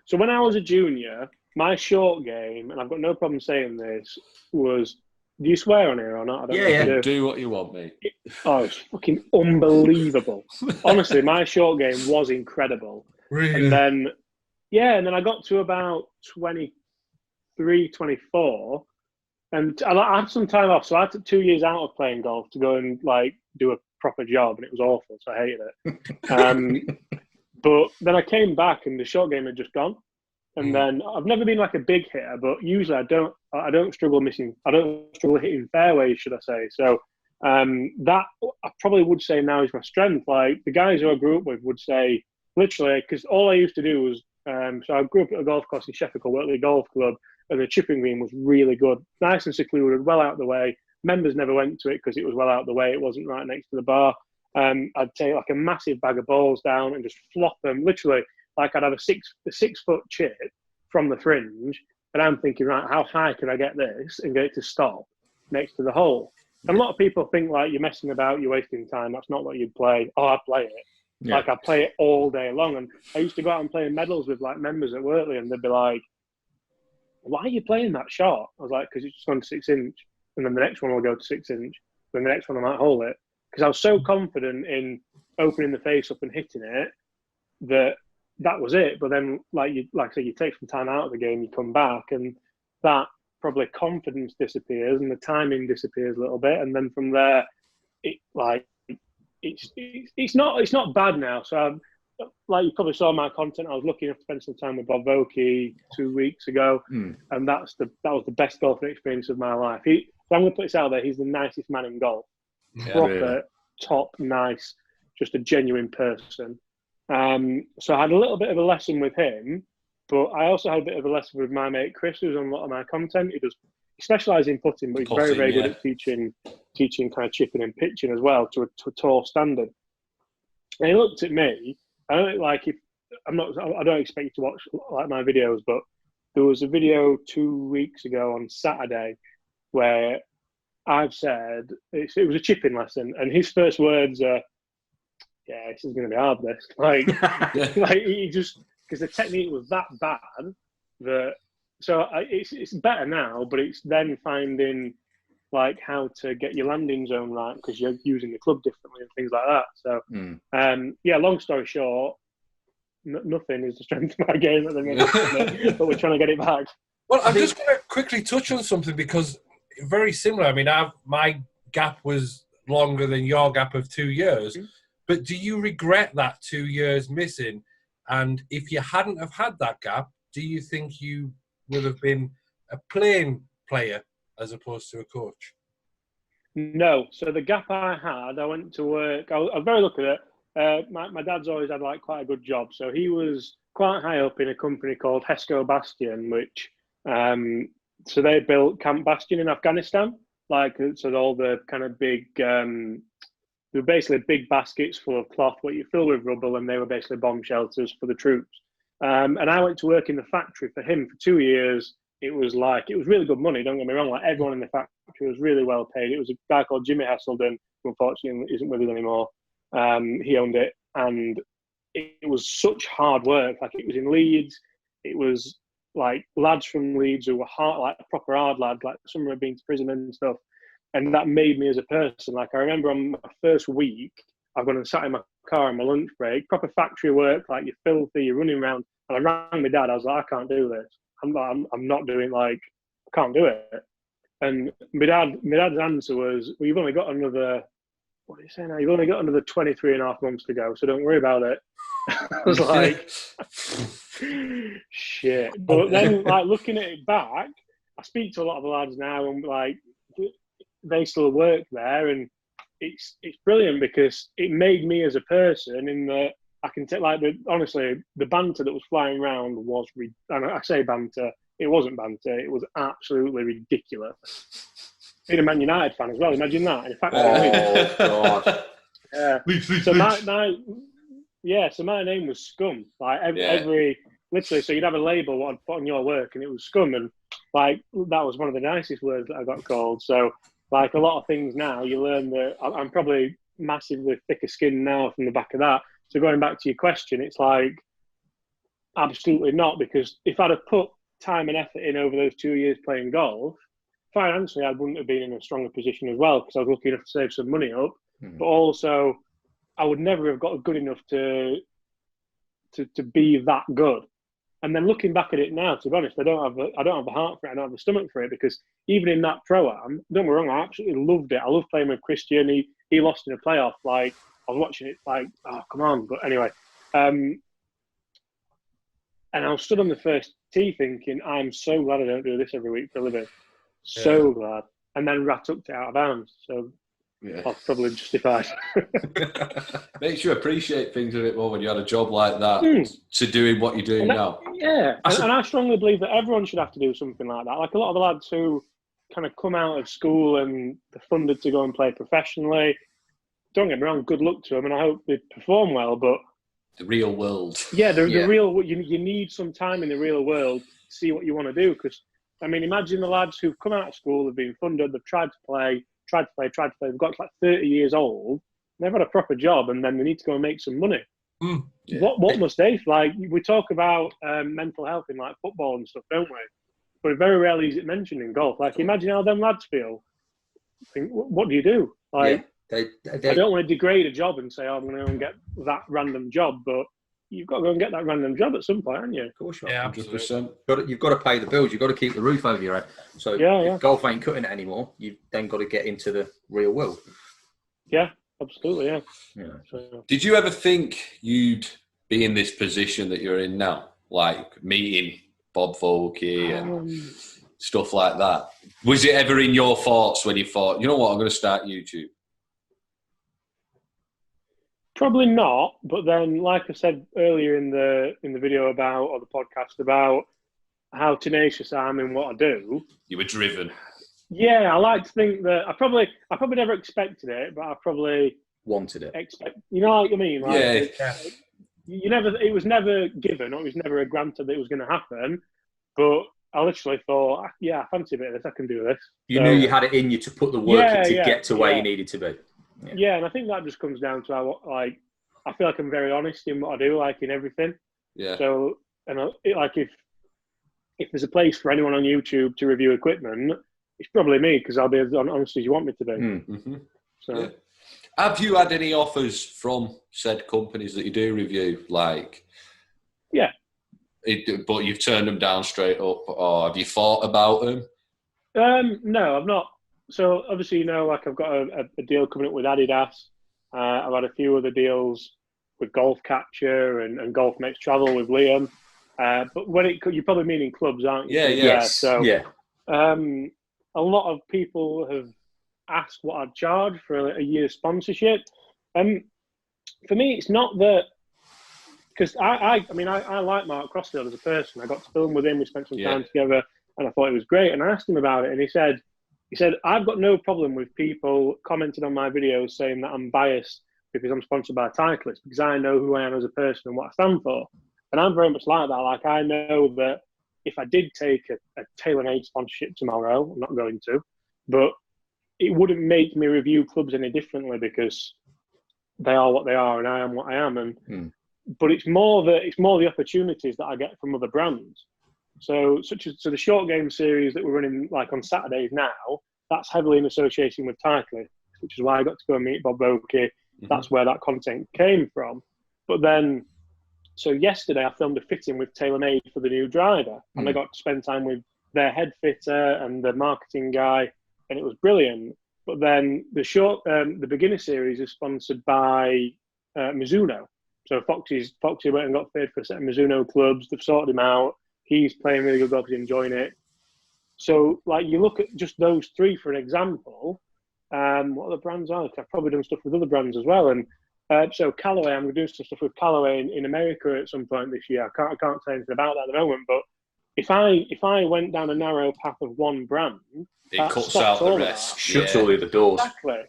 So when I was a junior, my short game, and I've got no problem saying this, was, do you swear on here or not? I don't know if you do. Do what you want, mate. It's fucking unbelievable. Honestly, my short game was incredible. Really? And then, and then I got to about 23, 24, and I had some time off. So I took 2 years out of playing golf to go and do a proper job, and it was awful, so I hated it. But then I came back, and the short game had just gone. And then I've never been like a big hitter, but usually I don't struggle hitting fairways, should I say? So that I probably would say now is my strength. Like the guys who I grew up with would say, literally, because all I used to do was so I grew up at a golf course in Sheffield called Wortley Golf Club, and the chipping green was really good, nice and secluded, well out of the way. Members never went to it because it was well out of the way. It wasn't right next to the bar. I'd take like a massive bag of balls down and just flop them. Literally, like I'd have a 6 foot chip from the fringe, and I'm thinking, right, how high can I get this and get it to stop next to the hole? And a lot of people think like you're messing about, you're wasting time. That's not what you'd play. Oh, I play it. Yeah. Like I play it all day long. And I used to go out and play medals with like members at Wortley, and they'd be like, "Why are you playing that short?" I was like, "Because it's just gone to 6 inch, and then the next one will go to 6 inch, then the next one I might hole it." Because I was so confident in opening the face up and hitting it that was it. But then, like I say, you take some time out of the game, you come back, and that probably confidence disappears and the timing disappears a little bit, and then from there, it's not bad now. So like you probably saw my content. I was lucky enough to spend some time with Bob Vokey 2 weeks ago, and that was the best golfing experience of my life. So I'm going to put this out there. He's the nicest man in golf. Yeah, Proper, really. top, nice, just a genuine person. So I had a little bit of a lesson with him, but I also had a bit of a lesson with my mate Chris, who's on a lot of my content. He specialises in putting, but he's very, very good at teaching kind of chipping and pitching as well to a tall standard. And he looked at me. I don't expect you to watch like my videos, but there was a video 2 weeks ago on Saturday where I've said it was a chipping lesson, and his first words are, "Yeah, this is going to be hard." This like he just, because the technique was that bad that it's better now, but it's then finding like how to get your landing zone right because you're using the club differently and things like that. So long story short, nothing is the strength of my game at the minute, but we're trying to get it back. Well, I'm just going to quickly touch on something because very similar. I mean, my gap was longer than your gap of 2 years, but do you regret that 2 years missing? And if you hadn't have had that gap, do you think you would have been a playing player as opposed to a coach? No. So the gap I had, I went to work. I was very lucky at it. My dad's always had like quite a good job. So he was quite high up in a company called Hesco Bastion, which so they built Camp Bastion in Afghanistan. So all the kind of big, they were basically big baskets full of cloth, what you fill with rubble, and they were basically bomb shelters for the troops. And I went to work in the factory for him for 2 years. It was really good money, don't get me wrong. Like everyone in the factory was really well paid. It was a guy called Jimmy Hesselden, who unfortunately isn't with us anymore. He owned it, and it was such hard work. Like it was in Leeds. It was like lads from Leeds who were hard, like proper hard lads, like some had been to prison and stuff. And that made me as a person. Like I remember on my first week, I've gone and sat in my car on my lunch break, proper factory work, like you're filthy, you're running around. And I rang my dad. I was like, I can't do this. I'm not doing I can't do it. And my dad's answer was, well, you've only got another, what are you saying now? You've only got another 23 and a half months to go, so don't worry about it. I was like, shit. But then, like, looking at it back, I speak to a lot of the lads now, and like, they still work there, and it's brilliant because it made me as a person in that I can take, like, honestly, the banter that was flying around was, and I say banter, it wasn't banter, it was absolutely ridiculous. Being a Man United fan as well, imagine that. In fact, God. So my name was Scum. Like every literally, so you'd have a label what I'd put on your work, and it was scum, and like that was one of the nicest words that I got called. So, like a lot of things now, you learn that I'm probably massively thicker skinned now from the back of that. So going back to your question, it's like absolutely not, because if I'd have put time and effort in over those 2 years playing golf, financially I wouldn't have been in a stronger position as well, because I was lucky enough to save some money up. But also, I would never have got good enough to be that good. And then looking back at it now, to be honest, I don't have the heart for it. I don't have the stomach for it, because even in that pro-am, don't get me wrong, I absolutely loved it. I love playing with Christian. He lost in a playoff. Like, I was watching it like, oh, come on. But anyway, and I was stood on the first tee thinking, I'm so glad I don't do this every week for a living. So glad. And then Rat up it out of bounds. So that's probably justified. Makes you appreciate things a bit more when you had a job like that to doing what you're doing now. Yeah. And I strongly believe that everyone should have to do something like that. Like a lot of the lads who kind of come out of school and they're funded to go and play professionally, don't get me wrong, good luck to them, and I hope they perform well, but the real world. Yeah, the real. You need some time in the real world to see what you want to do. Because I mean, imagine the lads who've come out of school, they've been funded, they've tried to play. They've got to like 30 years old, they've had a proper job, and then they need to go and make some money. What must they like? We talk about mental health in like football and stuff, don't we? But very rarely is it mentioned in golf. Like, imagine how them lads feel. What do you do? Like, I don't want to degrade a job and say, oh, I'm going to go and get that random job, but you've got to go and get that random job at some point, haven't you? Of course you are. Yeah, 100%. You've got to pay the bills. You've got to keep the roof over your head. So if golf ain't cutting it anymore, you've then got to get into the real world. Yeah, absolutely, yeah. So. Did you ever think you'd be in this position that you're in now? Like meeting Bob Volkey and stuff like that? Was it ever in your thoughts when you thought, you know what, I'm going to start YouTube? Probably not, but then, like I said earlier in the video about, or the podcast about how tenacious I am in what I do. You were driven. Yeah, I like to think that I probably never expected it, but I probably wanted it. You know what I mean? Like, yeah. It was never given, or it was never granted that it was going to happen. But I literally thought, I fancy a bit of this. I can do this. You knew you had it in you to put the work in to get to where you needed to be. Yeah, and I think that just comes down to how, like, I feel like I'm very honest in what I do, like in everything. Yeah. So, and if there's a place for anyone on YouTube to review equipment, it's probably me, because I'll be as honest as you want me to be. Mm-hmm. So, yeah. Have you had any offers from said companies that you do review? Like, but you've turned them down straight up, or have you thought about them? No, I've not. So obviously, like I've got a deal coming up with Adidas. I've had a few other deals with Golf Catcher and Golf Makes Travel with Liam. But you're probably meaning clubs, aren't you? A lot of people have asked what I'd charge for a year's sponsorship. For me, it's not that, because I like Mark Crossfield as a person. I got to film with him. We spent some time together, and I thought it was great. And I asked him about it, and he said, I've got no problem with people commenting on my videos saying that I'm biased because I'm sponsored by Titleist, because I know who I am as a person and what I stand for. And I'm very much like that. Like, I know that if I did take a TaylorMade sponsorship tomorrow, I'm not going to, but it wouldn't make me review clubs any differently, because they are what they are and I am what I am. But it's more the opportunities that I get from other brands. So the short game series that we're running like on Saturdays now, that's heavily in association with Titleist, which is why I got to go and meet Bob Volkey. That's where that content came from. But then, so yesterday I filmed a fitting with TaylorMade for the new driver, and I got to spend time with their head fitter and the marketing guy, and it was brilliant. But then the beginner series is sponsored by Mizuno. So Foxy went and got paid for a set of Mizuno clubs. They've sorted him out. He's playing really good golf. He's enjoying it. So, like, you look at just those three for an example. What other brands are? I've probably done stuff with other brands as well. And so Callaway, I'm going to do some stuff with Callaway in America at some point this year. I can't say anything about that at the moment. But if I went down a narrow path of one brand, it cuts out the rest. Shuts all the other doors. Exactly.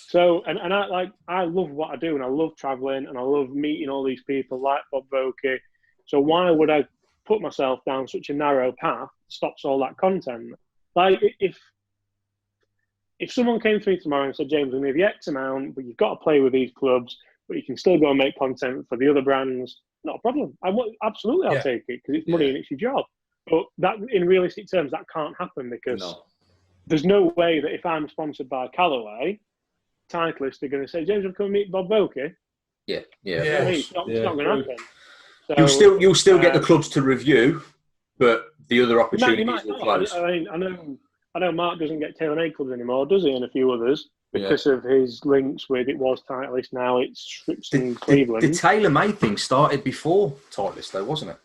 So, and I love what I do, and I love traveling, and I love meeting all these people like Bob Volkey. So why would I put myself down such a narrow path stops all that content. Like, if someone came to me tomorrow and said, James, we'll give you X amount, but you've got to play with these clubs, but you can still go and make content for the other brands, not a problem. Absolutely, I'll take it because it's money and it's your job. But that, in realistic terms, that can't happen because there's no way that if I'm sponsored by Callaway, Titleist are going to say, James, we'll come and meet Bob Bokeh. Yeah. It's not going to happen. So, you'll still get the clubs to review, but the other opportunities will close. I know Mark doesn't get TaylorMade clubs anymore, does he? And a few others because of his links with it was Titleist. Now it's Strips and Cleveland. The TaylorMade thing started before Titleist, though, wasn't it?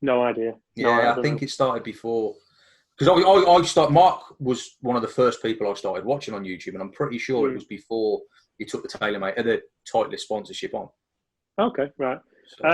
No idea. I think it started before. Because Mark was one of the first people I started watching on YouTube, and I'm pretty sure it was before he took the TaylorMade, the Titleist sponsorship on. Okay, right. So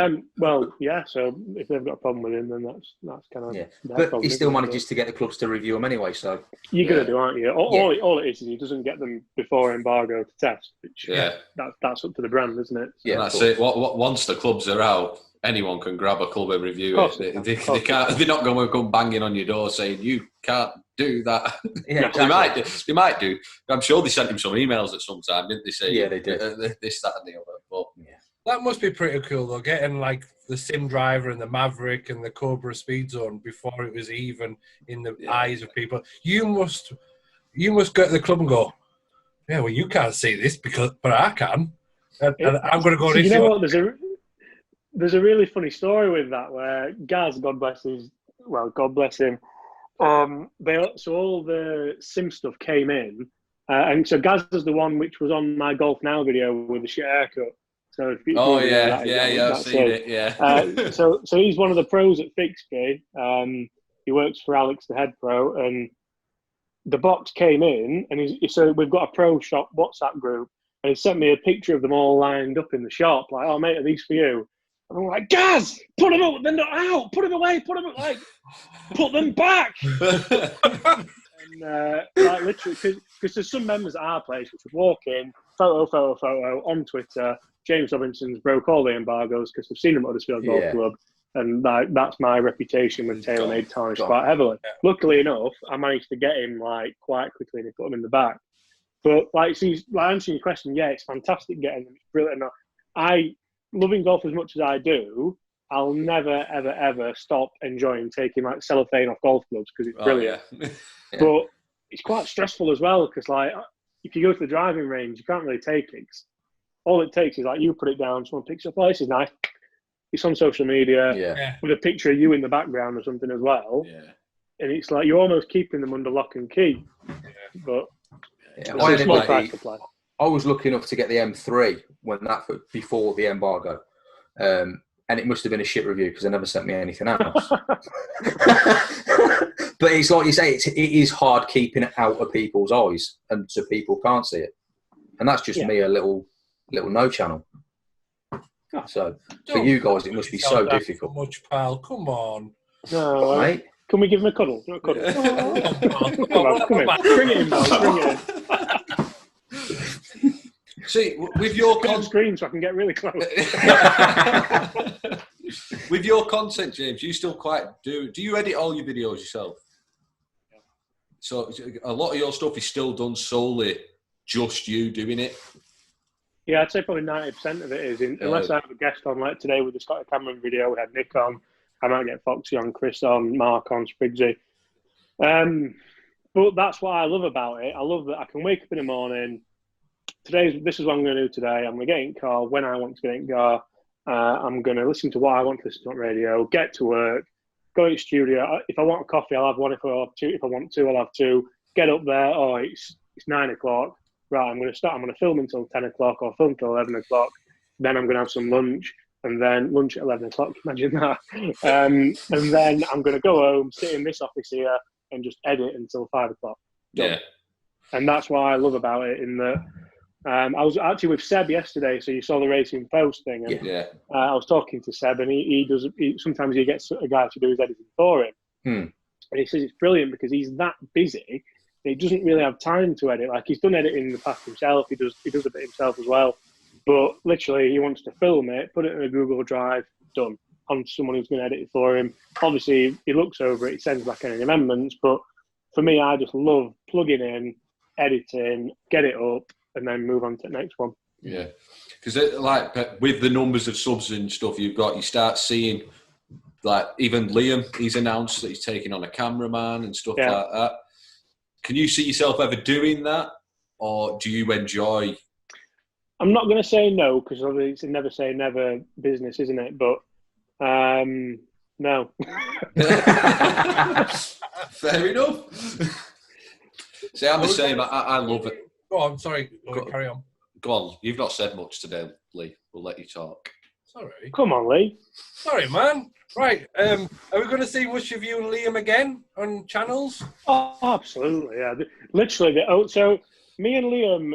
if they've got a problem with him, then that's kind of But he still manages to get the clubs to review him anyway. So you're gonna do, aren't you? All it is he doesn't get them before embargo to test. Which, that's up to the brand, isn't it? Yeah, that's it. Once the clubs are out, anyone can grab a club and review it. They can't. They're not going to come banging on your door saying you can't do that. Yeah, exactly. They might do. I'm sure they sent him some emails at some time, didn't they? Say they did. This, that, and the other. But that must be pretty cool though. Getting like the Sim Driver and the Maverick and the Cobra Speed Zone before it was even in the eyes of people. You must go to the club and go, yeah, well, you can't see this but I can, and I'm going to go. You know what? There's a really funny story with that where Gaz, God bless him. So all the sim stuff came in, and so Gaz is the one which was on my Golf Now video with the shit haircut. So I've seen it. Yeah. So he's one of the pros at Fixby. He works for Alex, the head pro, and the box came in, and he said we've got a pro shop WhatsApp group, and he sent me a picture of them all lined up in the shop, like, oh mate, are these for you? And I'm like, Gaz, put them up, they're not out, put them away, put them back. And like literally, because there's some members at our place which would walk in, photo on Twitter. James Robinson's broke all the embargoes because they've seen him at Huddersfield Golf Club, and that's my reputation with TaylorMade tarnished quite heavily. Yeah. Luckily enough, I managed to get him like quite quickly and put him in the back. But answering your question, it's fantastic getting them. It's brilliant. Loving golf as much as I do, I'll never, ever, ever stop enjoying taking like cellophane off golf clubs because it's brilliant. But it's quite stressful as well because like if you go to the driving range, you can't really take it. All it takes is like you put it down, someone picks it up, this is nice. It's on social media with a picture of you in the background or something as well. Yeah. And it's like you're almost keeping them under lock and key. Yeah. But it's a small price to play. I was lucky enough to get the M3 before the embargo, and it must have been a shit review because they never sent me anything else. But it's like you say, it is hard keeping it out of people's eyes, and so people can't see it. And that's just me, a little no channel. So for you guys, it must be so difficult. Much, pal. Come on. No, mate. Can we give him a cuddle? Come on. Bring it in, boys. Bring it in. See, with your screen so I can get really close. With your content, James, you still do you edit all your videos yourself? Yeah. So a lot of your stuff is still done solely just you doing it? Yeah, I'd say probably 90% of it is, unless I have a guest on, like today with the Scotty Cameron video, we had Nick on, I might get Foxy on, Chris on, Mark on, Sprigsy. But that's what I love about it. I love that I can wake up in the morning. This is what I'm going to do today. I'm going to get in car when I want to get in car. I'm going to listen to what I want to listen to on radio, get to work, go in the studio. If I want a coffee, I'll have one. If I want two, I'll have two. Get up there. Oh, it's 9 o'clock. Right, I'm going to start. I'm going to film until 10 o'clock or film until 11 o'clock. Then I'm going to have some lunch. And then lunch at 11 o'clock. Imagine that. And then I'm going to go home, sit in this office here and just edit until 5 o'clock. Done. Yeah. And that's what I love about it in that I was actually with Seb yesterday, so you saw the Racing Post thing. And, I was talking to Seb, and sometimes he gets a guy to do his editing for him. And he says it's brilliant because he's that busy, he doesn't really have time to edit. Like he's done editing in the past himself, he does a bit himself as well. But literally, he wants to film it, put it in a Google Drive, done. on someone who's going to edit it for him. Obviously, he looks over it, he sends back any amendments. But for me, I just love plugging in, editing, get it up, and then move on to the next one. Yeah, because like with the numbers of subs and stuff you've got, you start seeing like even Liam. He's announced that he's taking on a cameraman and stuff like that. Can you see yourself ever doing that, or do you enjoy? I'm not going to say no because obviously it's a never say never business, isn't it? But no. Fair enough. See, I'm the same. I love it. Go on, sorry. Carry on. Go on. You've not said much today, Lee. We'll let you talk. Sorry. Come on, Lee. Sorry, man. Right. Are we going to see much of you and Liam again on channels? Oh, absolutely. Yeah. Literally. So me and Liam,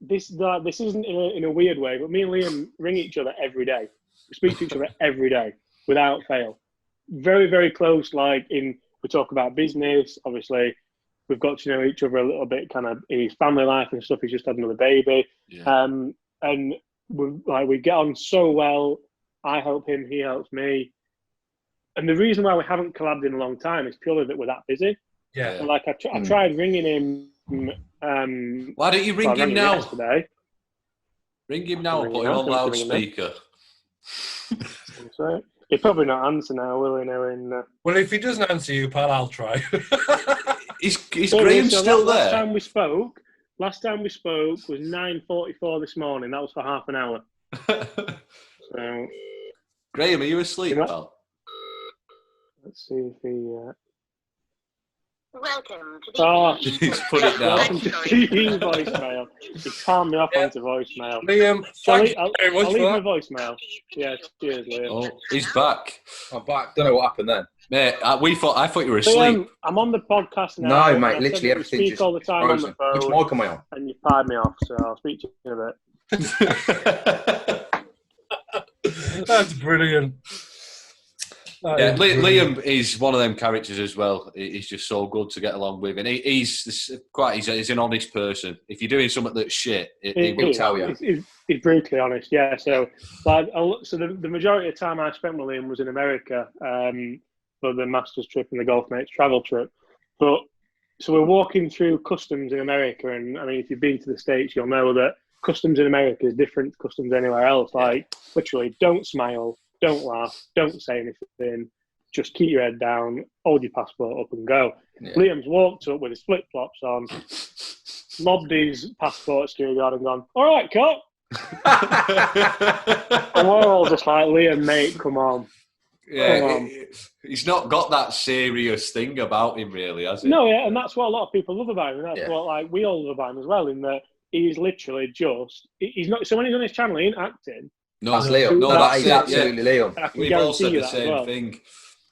this isn't in a weird way, but me and Liam ring each other every day. We speak to each other every day without fail. Very, very close. Like we talk about business, obviously. We've got to know each other a little bit, kind of in his family life and stuff. He's just had another baby, and we get on so well. I help him, he helps me. And the reason why we haven't collabed in a long time is purely that we're that busy. Yeah. And I tried ringing him. Why don't you ring him now? Yesterday. Ring him now and put him on loudspeaker. He'll probably not answer now, will he? Well, if he doesn't answer you, pal, I'll try. Is Graham still there? Last time we spoke was 9:44 this morning. That was for half an hour. So, Graham, are you asleep, pal? Let's see if he. Welcome to the he's put it down. Welcome to TTG voicemail. He palmed me off onto voicemail. Liam, I'll leave my voicemail. Yeah, cheers, Liam. Oh, he's back. I'm back. Don't know what happened then. Mate, I thought you were asleep. I'm on the podcast now. No, mate, literally everything speak just all the time frozen. on the phone. Which mic am I on? And you fired me off, so I'll speak to you in a bit. That's brilliant. Liam is one of them characters as well. He's just so good to get along with, and he's an honest person. If you're doing something that's shit, he will tell you. He's brutally honest. Yeah. So, the majority of the time I spent with Liam was in America for the Masters trip and the Golf Mates travel trip. So we're walking through customs in America, and I mean, if you've been to the States, you'll know that customs in America is different to customs anywhere else. Like literally, don't smile. Don't laugh. Don't say anything. Just keep your head down. Hold your passport up and go. Yeah. Liam's walked up with his flip flops on, lobbed his passport at security guard and gone, "All right, cop." And we're all just like, "Liam, mate, come on." Yeah, he's not got that serious thing about him, really, has he? No, yeah, and that's what a lot of people love about him. And that's what we all love about him as well. In that he's literally he's not. So when he's on his channel, he ain't acting. No, that's Liam. No, that's absolutely Liam. We've all said the same thing.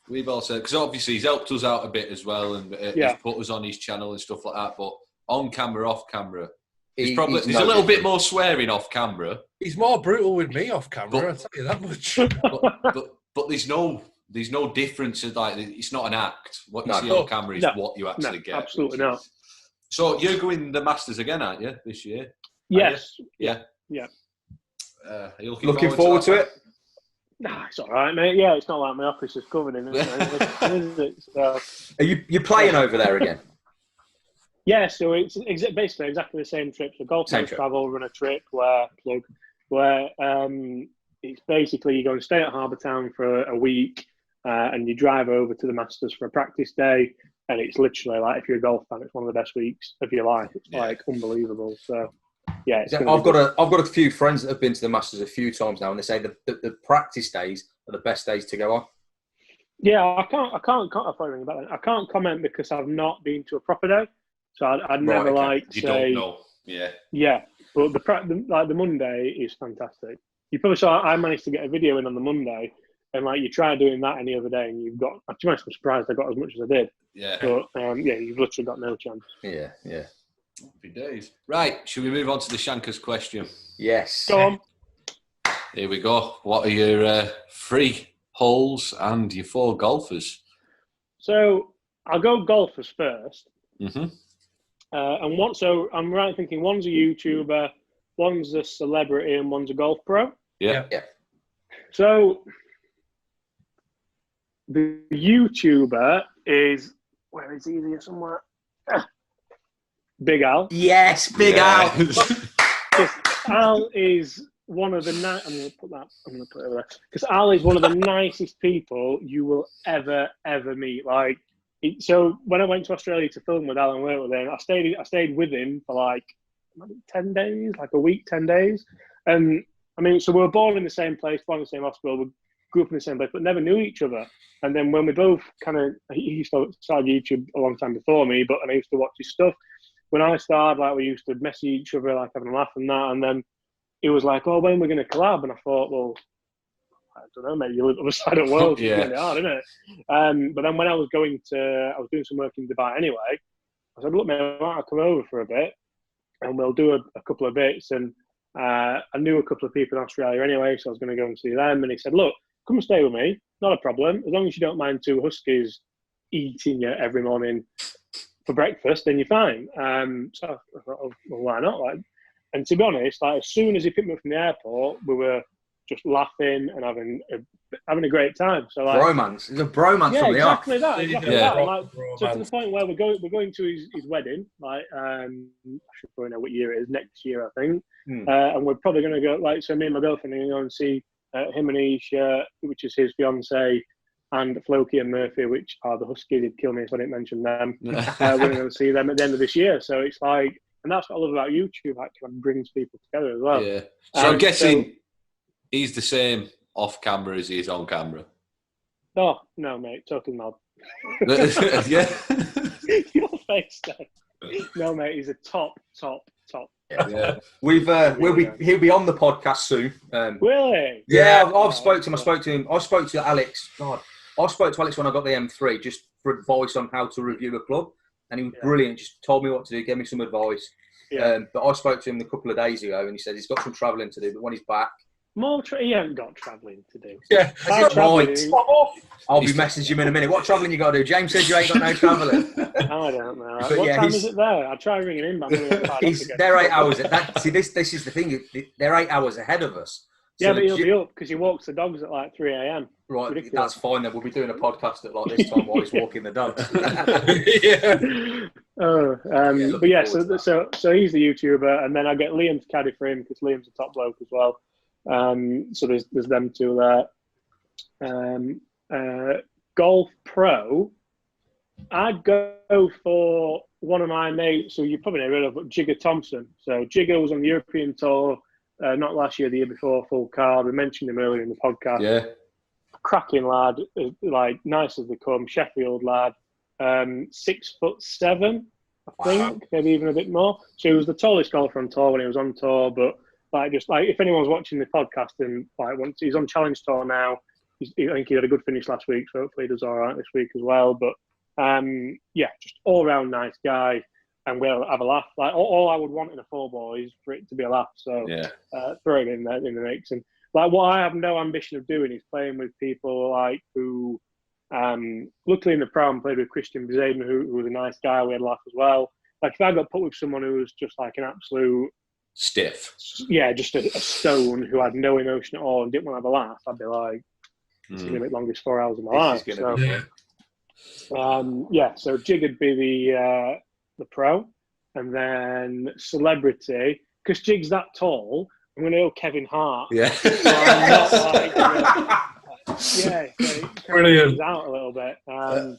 We've all said, because obviously he's helped us out a bit as well, and he's put us on his channel and stuff like that. But on camera, off camera, there's a little bit more swearing off camera. He's more brutal with me off camera. I'll tell you that much. but there's no difference. Like it's not an act. What you see on camera is what you actually get. Absolutely not. So you're going the Masters again, aren't you, this year? Yes. Yeah. Are you looking forward to it? Nah, it's all right, mate. Yeah, it's not like my office is covered in it, is it? So, are you playing over there again? Yeah, so it's basically exactly the same trip. So Golf Mates Travel run a trip where it's basically you go and stay at Harbour Town for a week, and you drive over to the Masters for a practice day, and it's literally like, if you're a golf fan, it's one of the best weeks of your life. It's like unbelievable. So. Yeah, I've got a few friends that have been to the Masters a few times now, and they say the practice days are the best days to go on. Yeah, I can't comment because I've not been to a proper day, so I'd never don't know. Yeah, but the Monday is fantastic. You probably saw I managed to get a video in on the Monday, and you try doing that any other day, and you've got. To be honest, I'm surprised I got as much as I did. Yeah, but you've literally got no chance. Yeah. Happy days. Right, should we move on to the ShankerZ question? Yes. Go on. Here we go. What are your 3 holes and your 4 golfers? So I'll go golfers first. Mm-hmm. So I'm right thinking one's a YouTuber, one's a celebrity, and one's a golf pro. Yeah. So The YouTuber is, where is he here somewhere? Big Al. Yes, Big Al. Al is one of the I'm going to put it over there. Because Al is one of the nicest people you will ever meet. Like, so when I went to Australia to film with Al and work with him, I stayed with him for like 10 days, like a week, 10 days. And I mean, so we were born in the same place, born in the same hospital, we grew up in the same place, but never knew each other. And then when we both he started YouTube a long time before me, and I used to watch his stuff. When I started, like, we used to message each other, like, having a laugh and that. And then it was like, oh, when we're going to collab? And I thought, well, I don't know, maybe you live on the other side of the world. It's really hard, isn't it? But then when I was doing some work in Dubai anyway, I said, look, mate, I'll come over for a bit and we'll do a couple of bits. And I knew a couple of people in Australia anyway, so I was going to go and see them. And he said, look, come and stay with me. Not a problem. As long as you don't mind 2 huskies eating you every morning for breakfast, then you're fine. So I thought, oh, well, why not? Like, and to be honest, like, as soon as he picked me up from the airport, we were just laughing and having a great time. So, like, bromance. It's a bromance from the off. Exactly that. Like, so to the point where we're going to his wedding. Like, I should probably know what year it is. Next year, I think. And we're probably going to go. Like, so me and my girlfriend are going to go and see him and Isha, which is his fiance, and Floki and Murphy, which are the Huskies. He'd kill me if I didn't mention them. We're going to see them at the end of this year. So it's like, and that's what I love about YouTube. That kind of brings people together as well. Yeah. So I'm guessing he's the same off camera as he is on camera. Oh, no, mate. Talking knob. Yeah. Your face, though. No, mate. He's a top. Yeah. He'll be on the podcast soon. Really? Yeah, I've spoke to him. I spoke to Alex. God, I spoke to Alex when I got the M3 just for advice on how to review a club, and he was brilliant. Just told me what to do, gave me some advice. Yeah. But I spoke to him a couple of days ago, and he said he's got some travelling to do. But when he's back, he hasn't got travelling to do. Yeah, right. I'll be messaging him in a minute. What travelling you got to do? James said you ain't got no travelling. I don't know. What time is it there? I'll try ringing him. They're 8 hours. See, this is the thing. They're 8 hours ahead of us. So yeah, but he'll be up because he walks the dogs at like 3 a.m. Right, ridiculous. That's fine then. We'll be doing a podcast at like this time while he's walking the dogs. But yeah, so he's the YouTuber, and then I get Liam to caddy for him because Liam's a top bloke as well. So there's them two there. Golf Pro, I'd go for one of my mates who you probably never heard of, but Jigger Thompson. So Jigger was on the European Tour, not last year, the year before, full card. We mentioned him earlier in the podcast. Yeah. Cracking lad, like nice as they come, Sheffield lad, 6'7", I think, maybe even a bit more. So he was the tallest golfer on tour when he was on tour, but if anyone's watching the podcast and once he's on Challenge Tour now, I think he had a good finish last week, so hopefully he does all right this week as well. But just all round nice guy, and we'll have a laugh. Like all I would want in a 4-ball is for it to be a laugh. So throw it in the mix. And like what I have no ambition of doing is playing with people like who, luckily in the Pro, I played with Christian Bizaden, who was a nice guy. We had a laugh as well. Like if I got put with someone who was just like an absolute stiff, just a stone who had no emotion at all and didn't want to have a laugh, I'd be like, it's going to be the longest 4 hours of my life. So Jig would be the Pro, and then celebrity, because Jig's that tall, I'm going to go Kevin Hart. Yeah. Brilliant. Out a little bit. And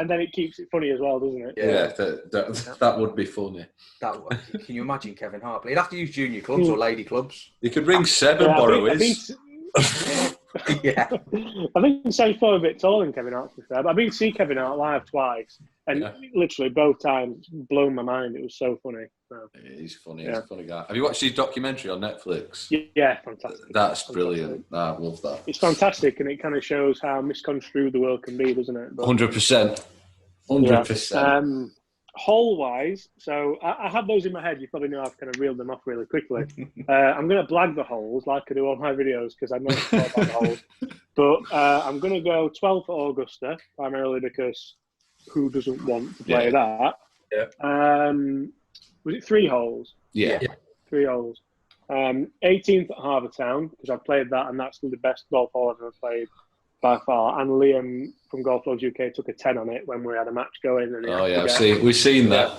then it keeps it funny as well, doesn't it? Yeah, that would be funny. Can you imagine Kevin Hart? He'd have to use junior clubs or lady clubs. You could bring 7 borrowers. Yeah. I think Sam's probably a bit taller than Kevin Hart, to be fair. But I've been to see Kevin Hart live twice, and literally both times blown my mind. It was so funny. So, he's funny. He's a funny guy. Have you watched his documentary on Netflix? Yeah, fantastic. That's brilliant. I love that. It's fantastic, and it kind of shows how misconstrued the world can be, doesn't it? 100%. 100%. Hole-wise, so I have those in my head. You probably know I've kind of reeled them off really quickly. I'm going to blag the holes like I do on my videos because I know about the holes. But I'm going to go 12 for Augusta, primarily because who doesn't want to play that? Yeah. Was it 3 holes? Yeah. 3 holes. 18th at Harbour Town, because I've played that and that's the best golf hole I've ever played. by far. And Liam from Golf Logs UK took a 10 on it when we had a match going. And we've seen that.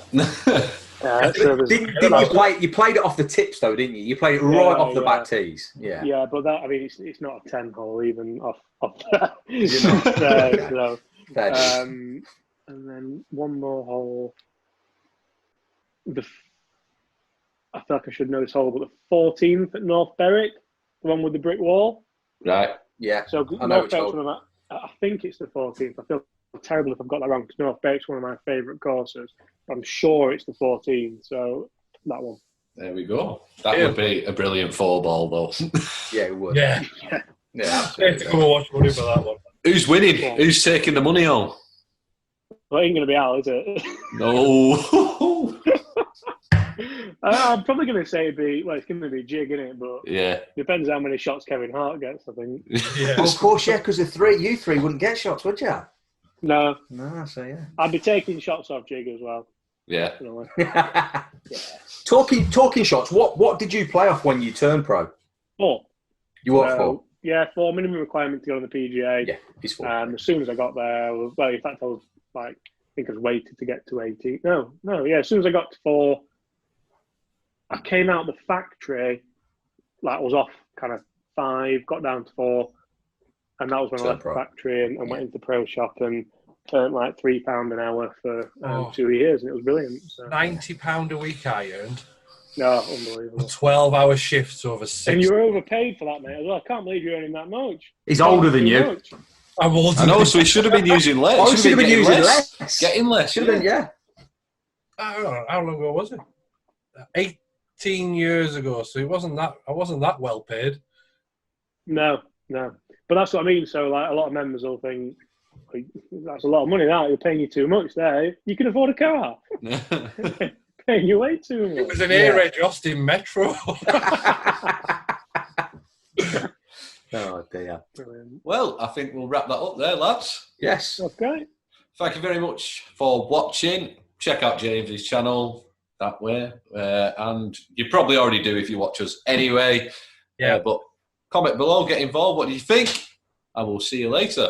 Didn't you play? You played it off the tips though, didn't you? You played it right off the back tees. Yeah. Yeah, but that, I mean, it's not a 10 hole even off that. And then one more hole. I feel like I should know this hole, but the 14th at North Berwick, the one with the brick wall. Right. Yeah. So North Berwick's one of I think it's the 14th. I feel terrible if I've got that wrong because North Berwick's one of my favourite courses. I'm sure it's the 14th. So that one. There we go. That would be a brilliant 4-ball, though. Yeah, it would. Yeah. Absolutely. Come and watch money for that one. Who's winning? Yeah. Who's taking the money home? Well, it ain't going to be Al, is it? No. I'm probably going to say it's going to be Jig, isn't it? But yeah, depends how many shots Kevin Hart gets, I think. Yeah. Well, of course, yeah, because you three wouldn't get shots, would you? No. So yeah. I'd be taking shots off Jig as well. Yeah. Yeah. Talking shots. What did you play off when you turned pro? 4. You what 4? Yeah, 4 minimum requirement to go on the PGA. Yeah, it's 4. As soon as I got there, in fact, I was I think I was waited to get to 18. No, yeah. As soon as I got to 4, I came out the factory. I was off kind of 5, got down to 4, and that was when I left the factory and went into pro shop and earned like £3 an hour for 2 years, and it was brilliant. So. £90 a week I earned. No, unbelievable. 12-hour shifts over 6. And you were overpaid for that, mate, as well. I can't believe you're earning that much. He's older than you. I'm older. I know, so he should have been using less. Oh, he should have been using less. Getting less. Should have been, yeah. I don't know, how long ago was it? 18 years ago, so I wasn't that well paid. No. But that's what I mean. So, like, a lot of members will think, that's a lot of money, that. You're paying you too much there. You can afford a car. Paying you way too much. It was an air-edge Austin Metro. Oh, dear. Brilliant. Well, I think we'll wrap that up there, lads. Yes. Okay. Thank you very much for watching. Check out James's channel that way. And you probably already do if you watch us anyway. Yeah. But comment below, get involved. What do you think? And we'll see you later.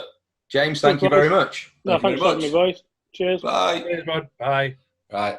James, thank you very much. Thanks for having me, boys. Cheers. Bye. Cheers, bud. Bye. Right.